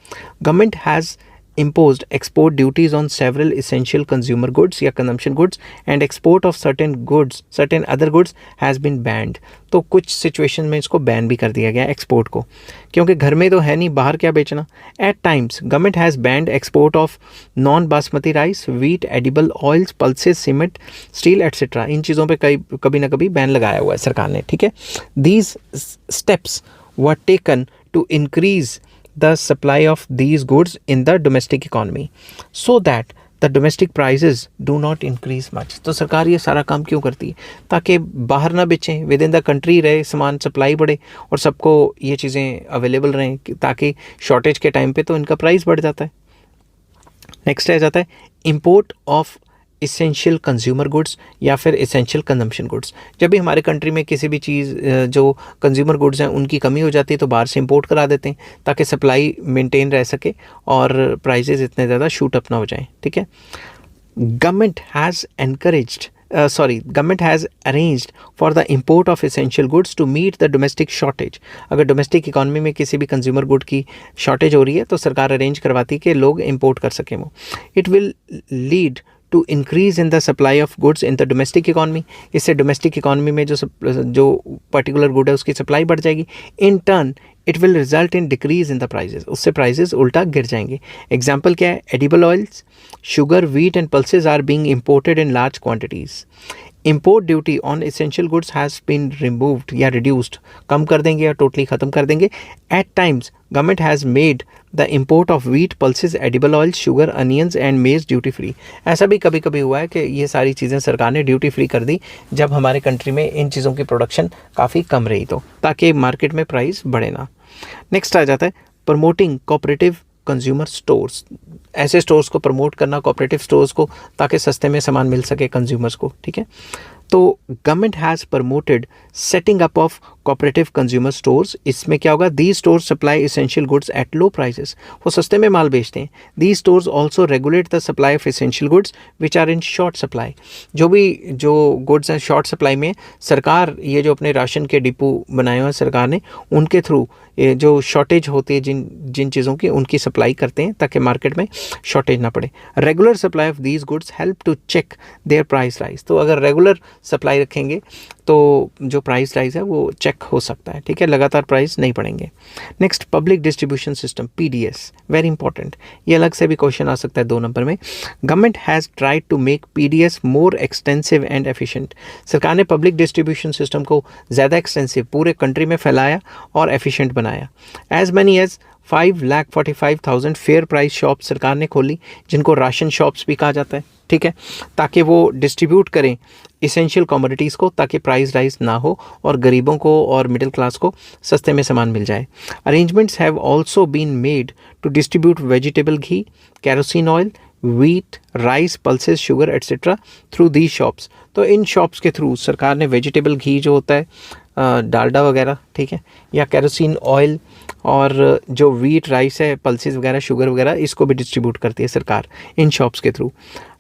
A: Government has imposed export duties on several essential consumer goods या consumption goods and export of certain other goods has been banned. तो कुछ सिचुएशन में इसको बैन भी कर दिया गया एक्सपोर्ट को, क्योंकि घर में तो है नहीं, बाहर क्या बेचना. At times government has banned export of non basmati rice, wheat, edible oils, pulses, cement, steel etcetera. इन चीज़ों पे कभी ना कभी बैन लगाया हुआ है सरकार ने. ठीक है. These steps were taken to increase the supply of these goods in the domestic economy so that the domestic prices do not increase much. तो सरकार ये सारा काम क्यों करती है? ताकि बाहर ना बेचें, विद इन द कंट्री रहे, सामान सप्लाई बढ़े और सबको ये चीज़ें अवेलेबल रहें, ताकि शॉर्टेज के टाइम पे तो इनका प्राइस बढ़ जाता है. नेक्स्ट आ जाता है import of essential consumer goods या फिर इसेंशियल कंजम्पशन गुड्स. जब भी हमारे कंट्री में किसी भी चीज़ जो कंज्यूमर गुड्स हैं उनकी कमी हो जाती है तो बाहर से इंपोर्ट करा देते हैं ताकि सप्लाई मेंटेन रह सके और प्राइसेस इतने ज़्यादा शूट अप ना हो जाएं. ठीक है. Government has arranged for the import of essential goods to meet the domestic shortage. अगर डोमेस्टिक इकॉनमी में किसी भी कंज्यूमर गुड की शॉर्टेज हो रही है तो सरकार अरेंज करवाती है कि लोग इम्पोर्ट कर सकें वो. It will lead to increase in the supply of goods in the domestic economy. इससे डोमेस्टिक इकॉनमी में जो पर्टिकुलर गुड है उसकी सप्लाई बढ़ जाएगी. In turn it will result in decrease in the prices. उससे प्राइजेस उल्टा गिर जाएंगे. एग्जाम्पल क्या है? Edible oils, sugar, wheat and pulses are being imported in large quantities. Import duty on essential goods has been removed या रिड्यूस्ड. कम कर देंगे या टोटली ख़त्म कर देंगे. At times government has made the import of wheat, pulses, edible oil, sugar, onions and maize duty free. ऐसा भी कभी कभी हुआ है कि ये सारी चीज़ें सरकार ने ड्यूटी फ्री कर दी जब हमारे कंट्री में इन चीज़ों की प्रोडक्शन काफ़ी कम रही, तो ताकि मार्केट में प्राइस बढ़े ना. नेक्स्ट आ जाता है प्रमोटिंग कोऑपरेटिव कंज्यूमर स्टोर्स. ऐसे स्टोर्स को प्रमोट करना, कोऑपरेटिव स्टोर्स को, ताकि सस्ते में सामान मिल सके कंज्यूमर्स को. ठीक है. तो government has promoted setting up of cooperative consumer stores. इसमें क्या होगा? These stores supply essential goods at low prices. वो सस्ते में माल बेचते हैं. These stores also regulate the supply of essential goods which are in short supply. जो गुड्स हैं शॉर्ट सप्लाई में, सरकार ये जो अपने राशन के डिपो बनाए हुए हैं सरकार ने, उनके थ्रू ये जो शॉर्टेज होती है जिन चीज़ों की, उनकी सप्लाई करते हैं ताकि मार्केट में शॉर्टेज ना पड़े. Regular supply of these goods help to check their price rise. तो अगर रेगुलर सप्लाई रखेंगे तो जो प्राइस राइज है वो चेक हो सकता है. ठीक है. लगातार प्राइस नहीं बढ़ेंगे. Next public distribution system, PDS, very important. ये अलग से भी क्वेश्चन आ सकता है 2 नंबर में. Government has tried to make PDS more extensive and efficient. सरकार ने पब्लिक डिस्ट्रीब्यूशन सिस्टम को ज़्यादा एक्सटेंसिव पूरे कंट्री में फैलाया और एफिशिएंट बनाया. As many as 5,45,000 fair price shop सरकार ने खोली, जिनको राशन शॉप्स भी कहा जाता है. ठीक है. ताकि वो डिस्ट्रीब्यूट करें इसेंशियल कमोडिटीज़ को, ताकि प्राइस राइज ना हो और गरीबों को और मिडिल क्लास को सस्ते में सामान मिल जाए. Arrangements have also been made to distribute vegetable ghee, kerosene oil, wheat, rice, pulses, sugar etcetera through the shops. तो इन शॉप्स के थ्रू सरकार ने वेजिटेबल घी जो होता है, डालडा वगैरह, ठीक है, या केरोसिन ऑयल, और जो वीट, राइस है, पल्सेस वगैरह, शुगर वगैरह, इसको भी डिस्ट्रीब्यूट करती है सरकार इन शॉप्स के through.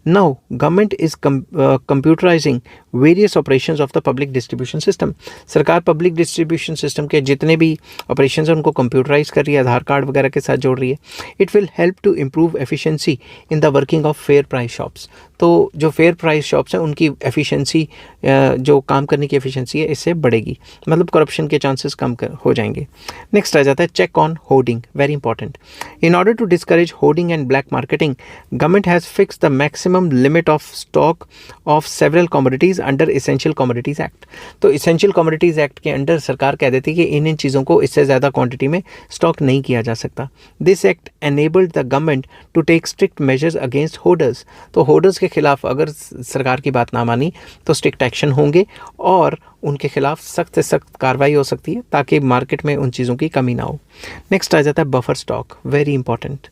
A: Now, government is computerizing various operations of the public distribution system. सरकार पब्लिक डिस्ट्रीब्यूशन सिस्टम के जितने भी ऑपरेशंस हैं उनको कंप्यूटराइज कर रही है, आधार कार्ड वगैरह के साथ जोड़ रही है. It will help to improve efficiency in the working of fair price shops. तो जो फेयर प्राइस शॉप्स हैं उनकी एफिशिएंसी, जो काम करने की एफिशिएंसी है, इससे बढ़ेगी. मतलब करप्शन के चांसेस कम हो जाएंगे. नेक्स्ट आ जाता है check on hoarding, very important. In order to discourage hoarding and black marketing, government has fix the maximum limit of stock of several commodities under essential commodities act. तो एसेंशियल कमोडिटीज़ एक्ट के अंडर सरकार कह देती है कि इन चीज़ों को इससे ज़्यादा क्वांटिटी में स्टॉक नहीं किया जा सकता. This act enabled the government to take strict measures against hoarders. तो होर्डर्स के खिलाफ अगर सरकार की बात ना मानी तो स्ट्रिक्ट एक्शन होंगे और उनके खिलाफ सख्त से सख्त कार्रवाई हो सकती है ताकि मार्केट में उन चीज़ों की कमी ना हो. नेक्स्ट आ जाता है buffer stock, very important.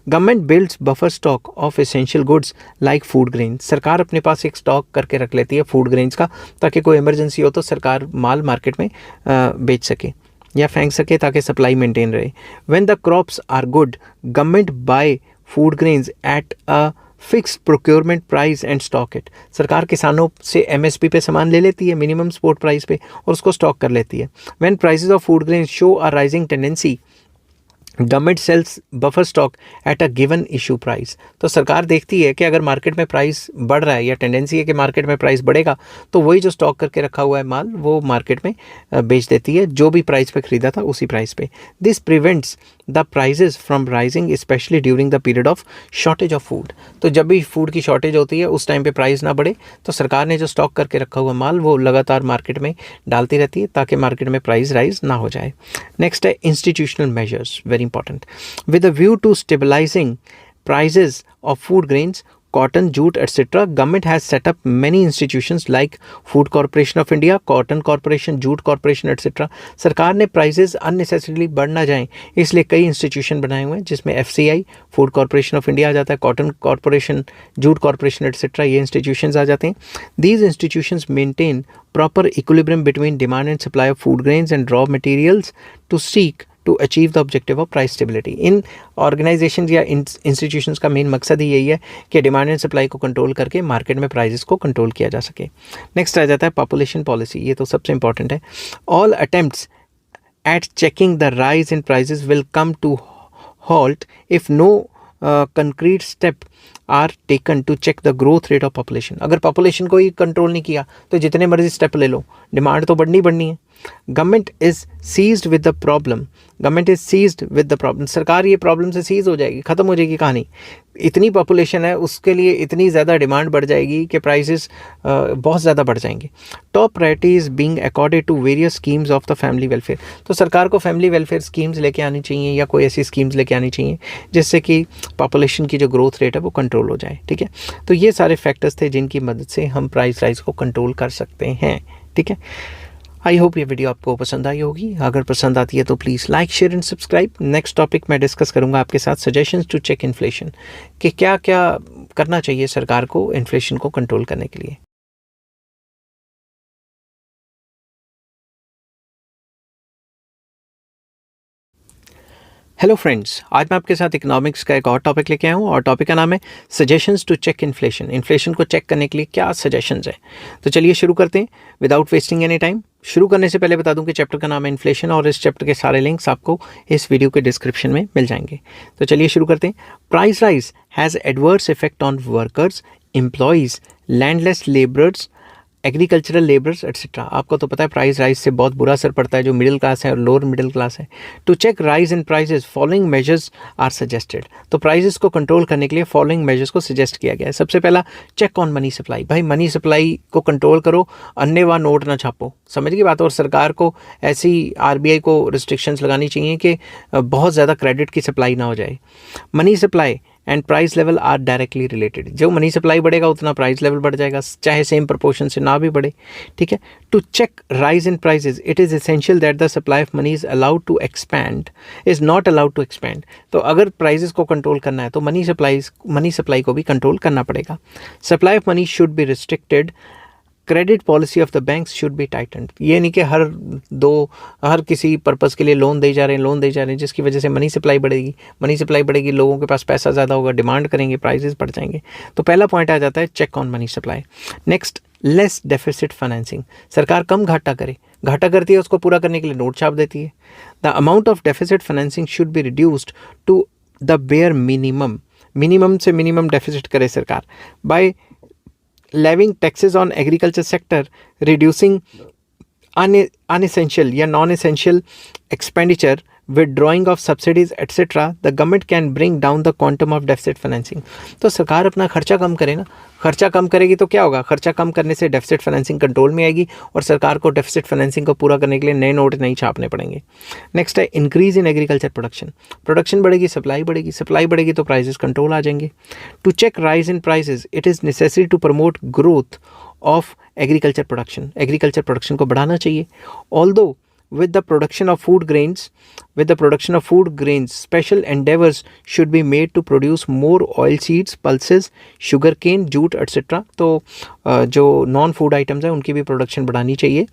A: Government builds buffer stock of essential goods like food grain. सरकार अपने पास एक स्टॉक करके रख लेती है फूड ग्रेन्स का, ताकि कोई इमरजेंसी हो तो सरकार माल मार्केट में बेच सके या फेंक सके ताकि सप्लाई मेंटेन रहे. When the crops are good, government buy food grains at a fixed procurement price and stock it. सरकार किसानों से एमएसपी पे सामान ले लेती है, मिनिमम सपोर्ट प्राइस पे, और उसको स्टॉक कर लेती है. When prices of food grains show a rising tendency, government sells buffer stock at a given issue price. तो सरकार देखती है कि अगर मार्केट में प्राइस बढ़ रहा है या टेंडेंसी है कि मार्केट में प्राइस बढ़ेगा, तो वही जो स्टॉक करके रखा हुआ है माल वो मार्केट में बेच देती है, जो भी प्राइस पे ख़रीदा था उसी प्राइस पे. This prevents the prices from rising specially during the period of shortage of food. तो जब भी फूड की शॉर्टेज होती है उस टाइम पे प्राइस ना बढ़े, तो सरकार ने जो स्टॉक करके रखा हुआ माल वो लगातार मार्केट में डालती रहती है ताकि मार्केट में प्राइस राइज ना हो जाए. नेक्स्ट है institutional measures, very important. With a view to stabilising prices of food grains, cotton, jute, etc., government has set up many institutions like Food Corporation of India, Cotton Corporation, Jute Corporation, etc. सरकार ने प्राइसेस अननेसेसरीली बढ़ ना जाएं इसलिए कई इंस्टीट्यूशन बनाए हुए हैं, जिसमें FCI, food corporation of India आ जाता है, cotton corporation, jute corporation, etcetera, ये इंस्टीट्यूशंस आ जाते हैं. These institutions maintain proper equilibrium between demand and supply of food grains and raw materials to seek to achieve the objective of price stability. इन ऑर्गेनाइजेशन या इंस्टीट्यूशंस का मेन मकसद ही यही है कि डिमांड एंड सप्लाई को कंट्रोल करके मार्केट में प्राइसेस को कंट्रोल किया जा सके. नेक्स्ट आ जाता है पॉपुलेशन पॉलिसी, ये तो सबसे इंपॉर्टेंट है. All attempts at checking the rise in prices will come to halt if no concrete step are taken to check the growth rate of population. अगर पॉपुलेशन को ही कंट्रोल नहीं किया तो जितने मर्जी स्टेप ले लो, डिमांड तो बढ़नी है. Government is seized with the problem, सरकार ये प्रॉब्लम से सीज हो जाएगी, ख़त्म हो जाएगी कहानी. इतनी पॉपुलेशन है, उसके लिए इतनी ज़्यादा डिमांड बढ़ जाएगी कि प्राइसेस बहुत ज़्यादा बढ़ जाएंगे. Top priority is being accorded to various schemes of the family welfare. तो सरकार को फैमिली वेलफेयर स्कीम्स लेके आनी चाहिए या कोई ऐसी स्कीम्स लेके आनी चाहिए जिससे कि पॉपुलेशन की जो ग्रोथ रेट है वो कंट्रोल हो जाए. ठीक है, तो ये सारे फैक्टर्स थे जिनकी मदद से हम प्राइस राइज को कंट्रोल कर सकते हैं. ठीक है, आई होप ये वीडियो आपको पसंद आई होगी. अगर पसंद आती है तो please like, share and subscribe. Next topic मैं डिस्कस करूंगा आपके साथ सजेशंस टू चेक इन्फ्लेशन, कि क्या क्या करना चाहिए सरकार को इन्फ्लेशन को कंट्रोल करने के लिए. हेलो फ्रेंड्स, आज मैं आपके साथ इकोनॉमिक्स का एक और टॉपिक लेके आया हूँ और टॉपिक का नाम है suggestions to check inflation. Inflation को चेक करने के लिए क्या सजेशंस हैं. तो चलिए शुरू करते हैं विदाउट वेस्टिंग एनी टाइम. शुरू करने से पहले बता दूं कि चैप्टर का नाम है इन्फ्लेशन और इस चैप्टर के सारे लिंक्स आपको इस वीडियो के डिस्क्रिप्शन में मिल जाएंगे. तो चलिए शुरू करते हैं. Price rise has adverse effect on workers, employees, landless labourers, agricultural labours etcetera. आपको तो पता है प्राइस राइज से बहुत बुरा असर पड़ता है जो मिडिल क्लास है और लोअर मिडिल क्लास है. To check rise in prices following measures are suggested. तो प्राइसेस को कंट्रोल करने के लिए फॉलोइंग मेजर्स को सजेस्ट किया गया है. सबसे पहला, चेक ऑन मनी सप्लाई. भाई मनी सप्लाई को कंट्रोल करो, अन्य नोट ना छापो, समझ की बात. और सरकार को ऐसी आरबीआई को रिस्ट्रिक्शंस लगानी चाहिए कि बहुत ज़्यादा क्रेडिट की सप्लाई ना हो जाए. Money supply and price level are directly related. जो मनी सप्लाई बढ़ेगा उतना प्राइस लेवल बढ़ जाएगा, चाहे सेम प्रोपोर्शन से ना भी बढ़े. ठीक है, to check rise in prices it is essential that the supply of money is allowed to expand, is not allowed to expand. तो अगर प्राइसेस को कंट्रोल करना है तो मनी सप्लाई को भी कंट्रोल करना पड़ेगा. Supply of money should be restricted credit policy of the banks should be tightened. ये नहीं कि हर किसी पर्पज़ के लिए लोन दे जा रहे हैं जिसकी वजह से मनी सप्लाई बढ़ेगी, लोगों के पास पैसा ज़्यादा होगा, डिमांड करेंगे, प्राइसेस बढ़ जाएंगे। तो पहला पॉइंट आ जाता है check on money supply. Next, less deficit financing. सरकार कम घाटा करती है, उसको पूरा करने के लिए नोट छाप देती है। The amount of deficit financing should be reduced to the bare minimum से मिनिमम डेफिसिट करे सरकार by levying taxes on agriculture sector, reducing unessential या non-essential expenditure, withdrawing of subsidies etc. the government can bring down the quantum of deficit financing। तो सरकार अपना खर्चा कम करे ना, खर्चा कम करेगी तो क्या होगा, खर्चा कम करने से डेफिसिट फाइनेंसिंग कंट्रोल में आएगी और सरकार को डेफिसिट फाइनेंसिंग को पूरा करने के लिए नए नोट नहीं छापने पड़ेंगे। नेक्स्ट है इंक्रीज इन एग्रीकल्चर प्रोडक्शन बढ़ेगी, सप्लाई बढ़ेगी तो प्राइसेस कंट्रोल आ जाएंगे। To check rise in prices it is necessary to promote growth of agriculture production को बढ़ाना चाहिए। Although with the production of food grains, special endeavors should be made to produce more oil seeds, pulses, sugarcane, jute etc. तो जो नॉन फूड आइटम्स हैं उनकी भी प्रोडक्शन बढ़ानी चाहिए,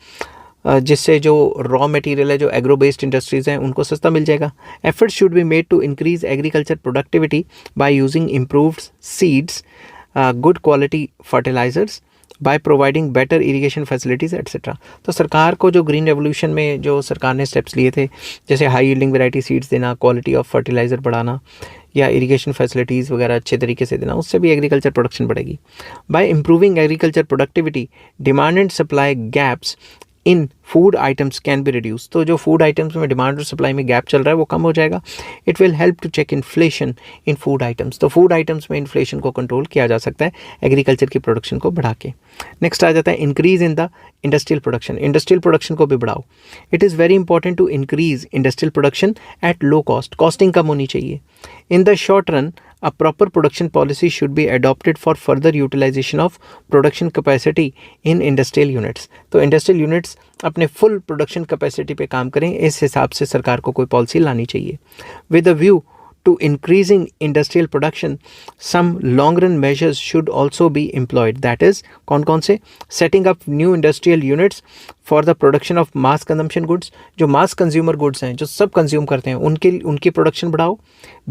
A: जिससे जो रॉ मटेरियल है, जो एग्रो बेस्ड इंडस्ट्रीज़ हैं, उनको सस्ता मिल जाएगा। Efforts should be made to increase agriculture productivity by using improved seeds, good quality fertilisers, by providing better irrigation facilities etcetera. तो सरकार को जो ग्रीन रेवोल्यूशन में जो सरकार ने स्टेप्स लिए थे, जैसे हाई यील्डिंग वैरायटी सीड्स देना, क्वालिटी ऑफ फर्टिलाइज़र बढ़ाना या इरीगेशन फैसिलिटीज़ वगैरह अच्छे तरीके से देना, उससे भी एग्रीकल्चर प्रोडक्शन बढ़ेगी। By improving agriculture productivity, demand and supply gaps in food items can be reduce. तो जो फूड आइटम्स में डिमांड और सप्लाई में गैप चल रहा है वो कम हो जाएगा। It will help to check inflation in food items. तो फूड आइटम्स में इन्फ्लेशन को कंट्रोल किया जा सकता है एग्रीकल्चर की प्रोडक्शन को बढ़ा के। नेक्स्ट आ जाता है increase in the industrial production को भी बढ़ाओ। It is very important to increase industrial production at low cost, costing कम होनी चाहिए। In the short run a proper production policy should be adopted for further utilization of production capacity in industrial units। तो इंडस्ट्रियल यूनिट्स अपने फुल प्रोडक्शन कैपेसिटी पे काम करें, इस हिसाब से सरकार को कोई पॉलिसी लानी चाहिए। With a view to increasing industrial production, some long run measures should also be employed, that is कौन से, setting up new industrial units for the production of mass consumption goods। जो mass consumer goods हैं, जो सब कंज्यूम करते हैं, उनकी प्रोडक्शन बढ़ाओ।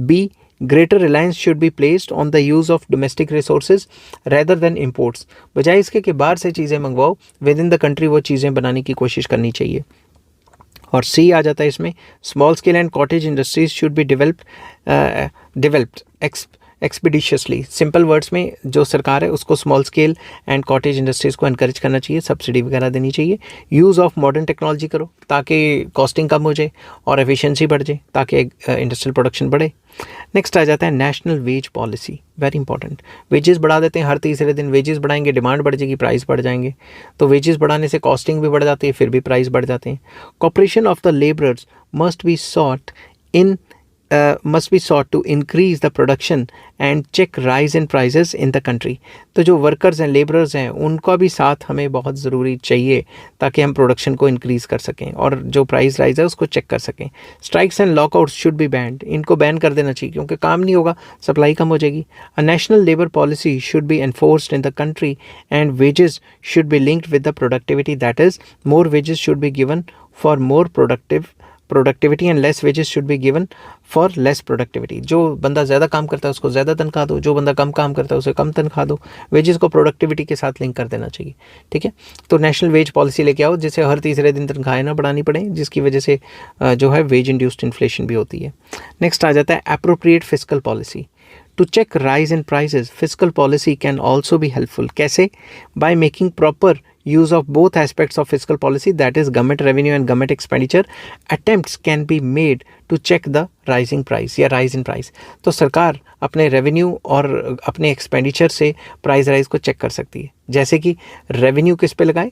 A: B, greater reliance should be placed on the use of domestic resources rather than imports। बजाय इसके कि बाहर से चीज़ें मंगवाओ, विद इन द कंट्री वो चीज़ें बनाने की कोशिश करनी चाहिए। और सी आ जाता है इसमें, small scale and cottage industries should be developed expeditiously. Simple words में जो सरकार है उसको small scale and cottage industries को एनकरेज करना चाहिए, सब्सिडी वगैरह देनी चाहिए। यूज़ ऑफ मॉडर्न टेक्नोलॉजी करो ताकि कॉस्टिंग कम हो जाए और एफिशिएंसी बढ़ जाए, ताकि इंडस्ट्रियल प्रोडक्शन बढ़े। नेक्स्ट आ जाता है national wage policy, very important. Wages बढ़ा देते हैं, हर तीसरे दिन वेजेस बढ़ाएंगे, डिमांड बढ़ जाएगी, प्राइस बढ़ जाएंगे। तो वेजेस बढ़ाने से कॉस्टिंग भी बढ़ जाती है, फिर भी प्राइस बढ़ जाते हैं। Cooperation of the labourers must be sought to increase the production and check rise in prices in the country। तो जो वर्कर्स हैं, लेबरर्स हैं, उनका भी साथ हमें बहुत ज़रूरी चाहिए ताकि हम प्रोडक्शन को इंक्रीज़ कर सकें और जो प्राइस राइज है उसको चेक कर सकें। Strikes and lockouts should be band, इनको बैन कर देना चाहिए क्योंकि काम नहीं होगा, सप्लाई कम हो जाएगी। A national labour policy should be enforced in the country and wages should be linked with the productivity, that is more wages should be given for more productivity and less wages should be given for less productivity. जो बंदा ज़्यादा काम करता है उसको ज़्यादा तनख्वाह दो, जो बंदा कम काम करता है उसे कम तनख्वाह दो। वेजेस को प्रोडक्टिविटी के साथ लिंक कर देना चाहिए, ठीक है। तो नेशनल वेज पॉलिसी लेके आओ जिससे हर तीसरे दिन तनख्वाहें ना बढ़ानी पड़े, जिसकी वजह से जो है वेज इंड्यूस्ड इन्फ्लेशन भी होती है। नेक्स्ट आ जाता है appropriate fiscal policy. To check rise in prices, fiscal policy can also be helpful। कैसे? By making proper use of both aspects of fiscal policy, that is government revenue and government expenditure, attempts can be made to check the rising price या rise in price। तो सरकार अपने रेवेन्यू और अपने एक्सपेंडिचर से प्राइस राइज को चेक कर सकती है। जैसे कि रेवेन्यू किस पे लगाए?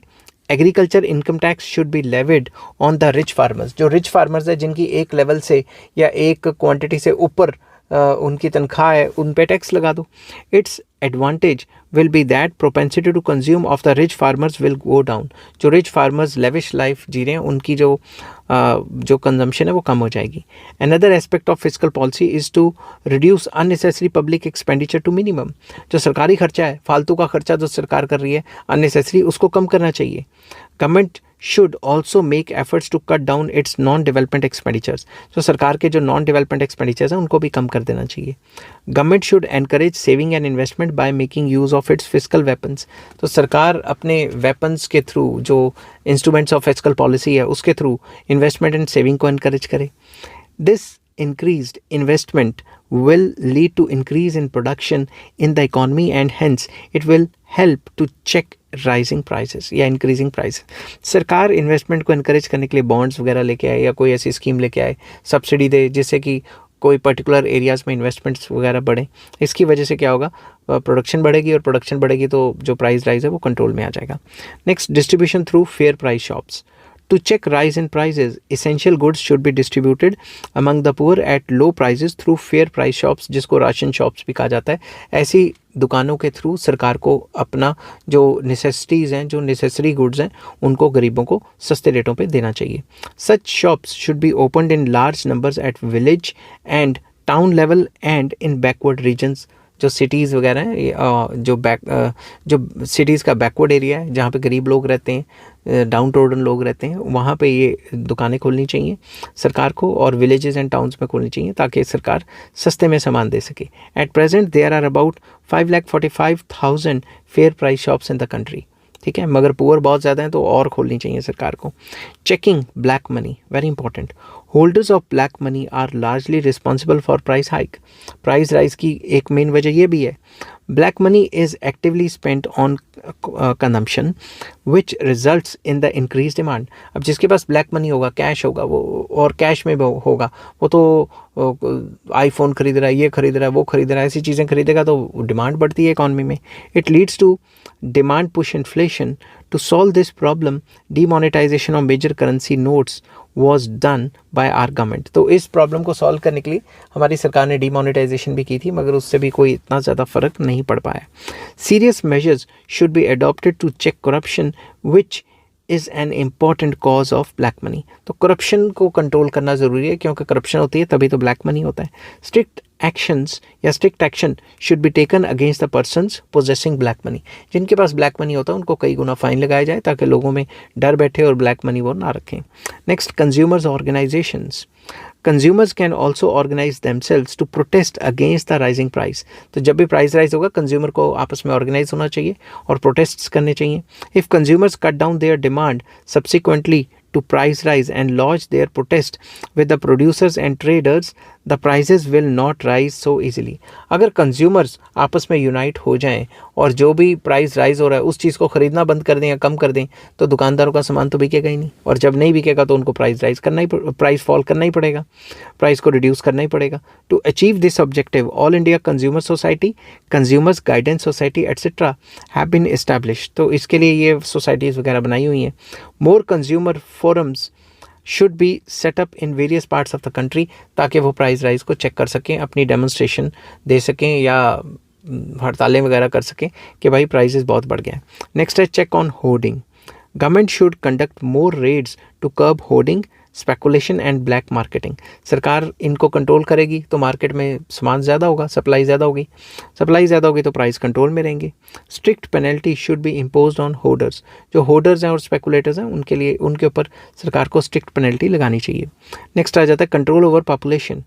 A: Agriculture income tax should be levied on the rich farmers. जो रिच फार्मर्स है जिनकी एक लेवल से या एक क्वांटिटी से ऊपर उनकी तनख्वाह है, उन पे टैक्स लगा दो। It's advantage will be that propensity to consume of the rich farmers will go down. जो rich farmers lavish life जी रहे हैं उनकी जो consumption है वो कम हो जाएगी. Another aspect of fiscal policy is to reduce unnecessary public expenditure to minimum. जो सरकारी खर्चा है, फालतू का खर्चा जो सरकार कर रही है unnecessary, उसको कम करना चाहिए. Government should also make efforts to cut down its non-development expenditures. So सरकार के जो non-development expenditures हैं उनको भी कम कर देना चाहिए. Government should encourage saving and investment by making use of its fiscal weapons. तो सरकार अपने weapons के through जो instruments of fiscal policy है उसके through investment and saving को encourage करे. This increased investment will lead to increase in production in the economy and hence it will help to check rising prices या इंक्रीजिंग प्राइस. सरकार इन्वेस्टमेंट को इनकरेज करने के लिए बॉन्ड्स वगैरह लेके आए या कोई ऐसी स्कीम लेके आए, सब्सिडी दे जिससे कि कोई पर्टिकुलर एरियाज़ में इन्वेस्टमेंट्स वगैरह बढ़े. इसकी वजह से क्या होगा, प्रोडक्शन बढ़ेगी और प्रोडक्शन बढ़ेगी तो जो प्राइस राइज है वो कंट्रोल में आ जाएगा. Next, distribution through fair price shops. To check rise in prices, essential goods should be distributed among the poor at low prices through fair price shops, जिसको राशन शॉप्स भी कहा जाता है. ऐसी दुकानों के थ्रू सरकार को अपना जो नेसेसिटीज़ हैं, जो नेसेसरी गुड्स हैं, उनको गरीबों को सस्ते रेटों पे देना चाहिए. Such shops should be opened in large numbers at village and town level and in backward regions. जो सिटीज़ वगैरह हैं, जो सिटीज़ का बैकवर्ड एरिया है जहाँ पे गरीब लोग रहते हैं, डाउन टोडन लोग रहते हैं, वहाँ पे ये दुकानें खोलनी चाहिए सरकार को और विलेजेस एंड टाउन्स में खोलनी चाहिए ताकि सरकार सस्ते में सामान दे सके. At present there are about 5,45,000 fair price shops in the country. ठीक है, मगर पुअर बहुत ज़्यादा हैं तो और खोलनी चाहिए सरकार को. Checking black money, very important. Holders of black money are largely responsible for price hike. Price rise की एक मेन वजह ये भी है. Black money is actively spent on consumption which results in the increase demand. अब जिसके पास ब्लैक मनी होगा, कैश होगा, वो और कैश में होगा, वो तो आईफोन खरीद रहा है, ये खरीद रहा है, वो खरीद रहा है, ऐसी चीज़ें खरीदेगा तो डिमांड बढ़ती है इकॉनमी में. It leads to demand push inflation. To solve this problem, demonetization of major currency notes was done by our government. तो इस प्रॉब्लम को सॉल्व करने के लिए हमारी सरकार ने डिमोनेटाइजेशन भी की थी, मगर उससे भी कोई इतना ज़्यादा फ़र्क नहीं पड़ पाया. Serious measures should be adopted to check corruption which is an important cause of black money. तो करप्शन को कंट्रोल करना ज़रूरी है क्योंकि करप्शन होती है तभी तो ब्लैक मनी होता है. स्ट्रिक्ट एक्शंस या strict action should be taken against the persons possessing black money. जिनके पास ब्लैक मनी होता है उनको कई गुना फाइन लगाया जाए ताकि लोगों में डर बैठे और ब्लैक मनी वो ना रखें. Next, consumers organisations. Consumers can also organize themselves to protest against the rising price. तो जब भी प्राइस राइज होगा कंज्यूमर को आपस में ऑर्गेनाइज होना चाहिए और प्रोटेस्ट्स करने चाहिए. If consumers cut down their demand subsequently to price rise and lodge their protest with the producers and traders, the prices will not rise so easily. अगर कंज्यूमर्स आपस में यूनाइट हो जाएं और जो भी प्राइस राइज हो रहा है उस चीज़ को ख़रीदना बंद कर दें या कम कर दें तो दुकानदारों का सामान तो बिकेगा ही नहीं, और जब नहीं बिकेगा तो उनको प्राइस फॉल करना ही पड़ेगा, प्राइस को रिड्यूस करना ही पड़ेगा. To achieve this objective, all India consumer society, consumers guidance society etcetera have been established. तो इसके लिए ये सोसाइटीज़ वगैरह बनाई हुई हैं. More consumer forums should be set up in various parts of the country ताकि वो प्राइस राइज को चेक कर सकें, अपनी डेमोन्स्ट्रेशन दे सकें या हड़तालें वगैरह कर सकें कि भाई प्राइसेस बहुत बढ़ गए हैं. नेक्स्ट है check on hoarding. Government should conduct more raids to curb hoarding, speculation and black marketing. सरकार इनको कंट्रोल करेगी तो मार्केट में सामान ज़्यादा होगा, सप्लाई ज़्यादा होगी तो प्राइस कंट्रोल में रहेंगे. Strict penalty should be imposed on hoarders. जो होर्डर्स हैं और स्पेकुलेटर्स हैं उनके ऊपर सरकार को स्ट्रिक्ट पेनल्टी लगानी चाहिए. नेक्स्ट आ जाता है control over population.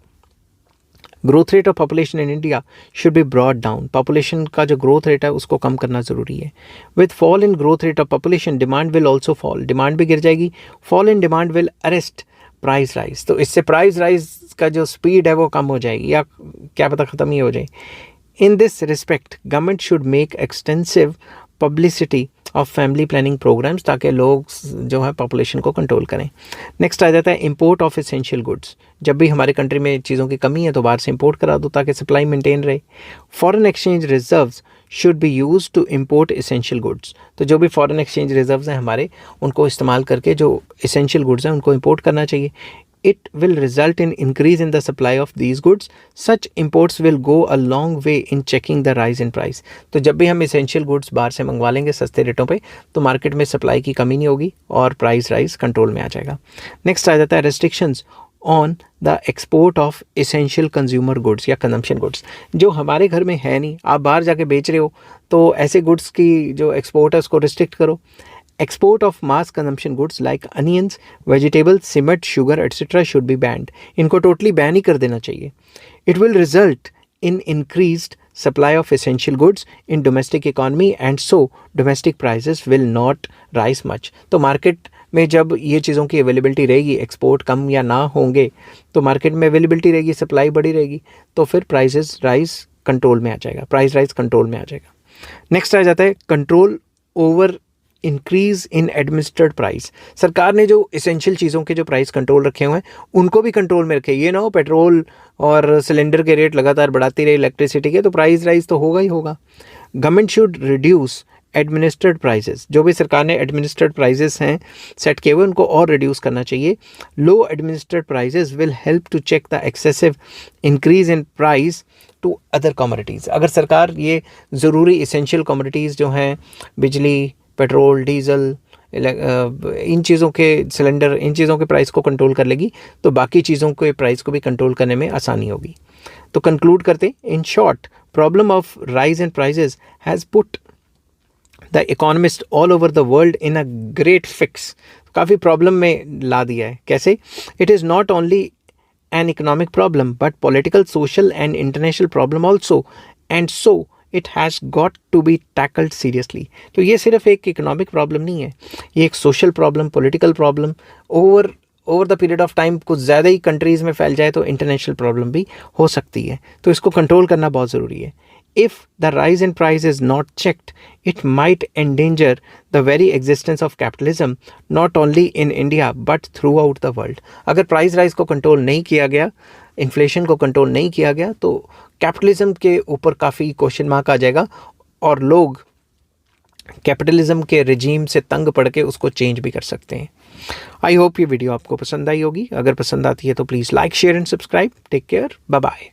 A: Growth rate of population in India should be brought down. Population का जो ग्रोथ रेट है उसको कम करना ज़रूरी है. With fall in growth rate of population demand will also fall. Demand भी गिर जाएगी. Fall in demand will arrest price rise. तो इससे प्राइस राइज का जो स्पीड है वो कम हो जाएगी या क्या पता ख़त्म ही हो जाए. In this respect government should make extensive publicity of family planning programmes ताकि लोग जो है पॉपुलेशन को कंट्रोल करें. नेक्स्ट आ जाता है इंपोर्ट ऑफ एसेंशियल गुड्स. जब भी हमारे कंट्री में चीज़ों की कमी है तो बाहर से इंपोर्ट करा दो ताकि सप्लाई मेंटेन रहे. Foreign exchange reserves should be use to import essential goods. तो जो भी फॉरेन एक्सचेंज रिजर्व्स हैं हमारे उनको इस्तेमाल करके जो एसेंशियल गुड्स हैं उनको इंपोर्ट करना चाहिए. it will result in increase in the supply of these goods. Such imports will go a long way in checking the rise in price. तो जब भी हम essential goods बाहर से मंगवा लेंगे सस्ते रेटों पे, तो मार्केट में सप्लाई की कमी नहीं होगी और प्राइस राइज कंट्रोल में आ जाएगा. नेक्स्ट आ जाता है restrictions on the export of essential consumer goods या कंजम्पशन गुड्स. जो हमारे घर में है नहीं, आप बाहर जाके बेच रहे हो, तो ऐसे गुड्स की जो एक्सपोर्ट है उसको रिस्ट्रिक्ट करो. Export of mass consumption goods like onions, vegetables, cement, sugar, etc. should be banned. इनको totally ban ही कर देना चाहिए. It will result in increased supply of essential goods in domestic economy and so domestic prices will not rise much. तो मार्केट में जब ये चीज़ों की अवेलेबिलिटी रहेगी, एक्सपोर्ट कम या ना होंगे, तो मार्केट में अवेलेबिलिटी रहेगी, सप्लाई बढ़ी रहेगी, तो फिर प्राइसेस राइज कंट्रोल में आ जाएगा, प्राइस राइज कंट्रोल में आ जाएगा. नेक्स्ट आ जाता है control over increase in administered price. सरकार ने जो इसेंशियल चीज़ों के जो प्राइस कंट्रोल रखे हुए हैं उनको भी कंट्रोल में रखे. ये ना हो पेट्रोल और सिलेंडर के रेट लगातार बढ़ाती रहे इलेक्ट्रिसिटी के, तो प्राइस राइज तो होगा ही होगा. Government should reduce administered prices. जो भी सरकार ने एडमिनिस्ट्रेड प्राइसेस हैं सेट किए हुए उनको और रिड्यूस करना चाहिए. Low administered prices will help to check the excessive increase in price to other commodities. अगर सरकार ये ज़रूरी इसेंशियल कमोडिटीज़ जो हैं, बिजली, पेट्रोल, डीजल, इन चीज़ों के सिलेंडर, इन चीज़ों के प्राइस को कंट्रोल कर लेगी, तो बाकी चीज़ों के प्राइस को भी कंट्रोल करने में आसानी होगी. तो कंक्लूड करते, in short, problem of rise in prices has put the economist all over the world in a great fix. काफ़ी प्रॉब्लम में ला दिया है. कैसे? It is not only an economic problem but political, social and international problem also, and so it has got to be tackled seriously. तो ये सिर्फ एक इकोनॉमिक प्रॉब्लम नहीं है, ये एक social problem, political problem, over the period of time कुछ ज़्यादा ही कंट्रीज़ में फैल जाए तो इंटरनेशनल प्रॉब्लम भी हो सकती है. तो इसको कंट्रोल करना बहुत ज़रूरी है. If the rise in price is not checked, it might endanger the very existence of capitalism, not only in India but throughout the world. अगर प्राइस राइज को कंट्रोल नहीं किया गया, इन्फ्लेशन को कंट्रोल नहीं किया गया, तो कैपिटलिज्म के ऊपर काफ़ी क्वेश्चन मार्क आ जाएगा और लोग कैपिटलिज्म के रिजीम से तंग पड़ के उसको चेंज भी कर सकते हैं. आई होप ये वीडियो आपको पसंद आई होगी. अगर पसंद आती है तो please like, share and subscribe. Take care. Bye bye.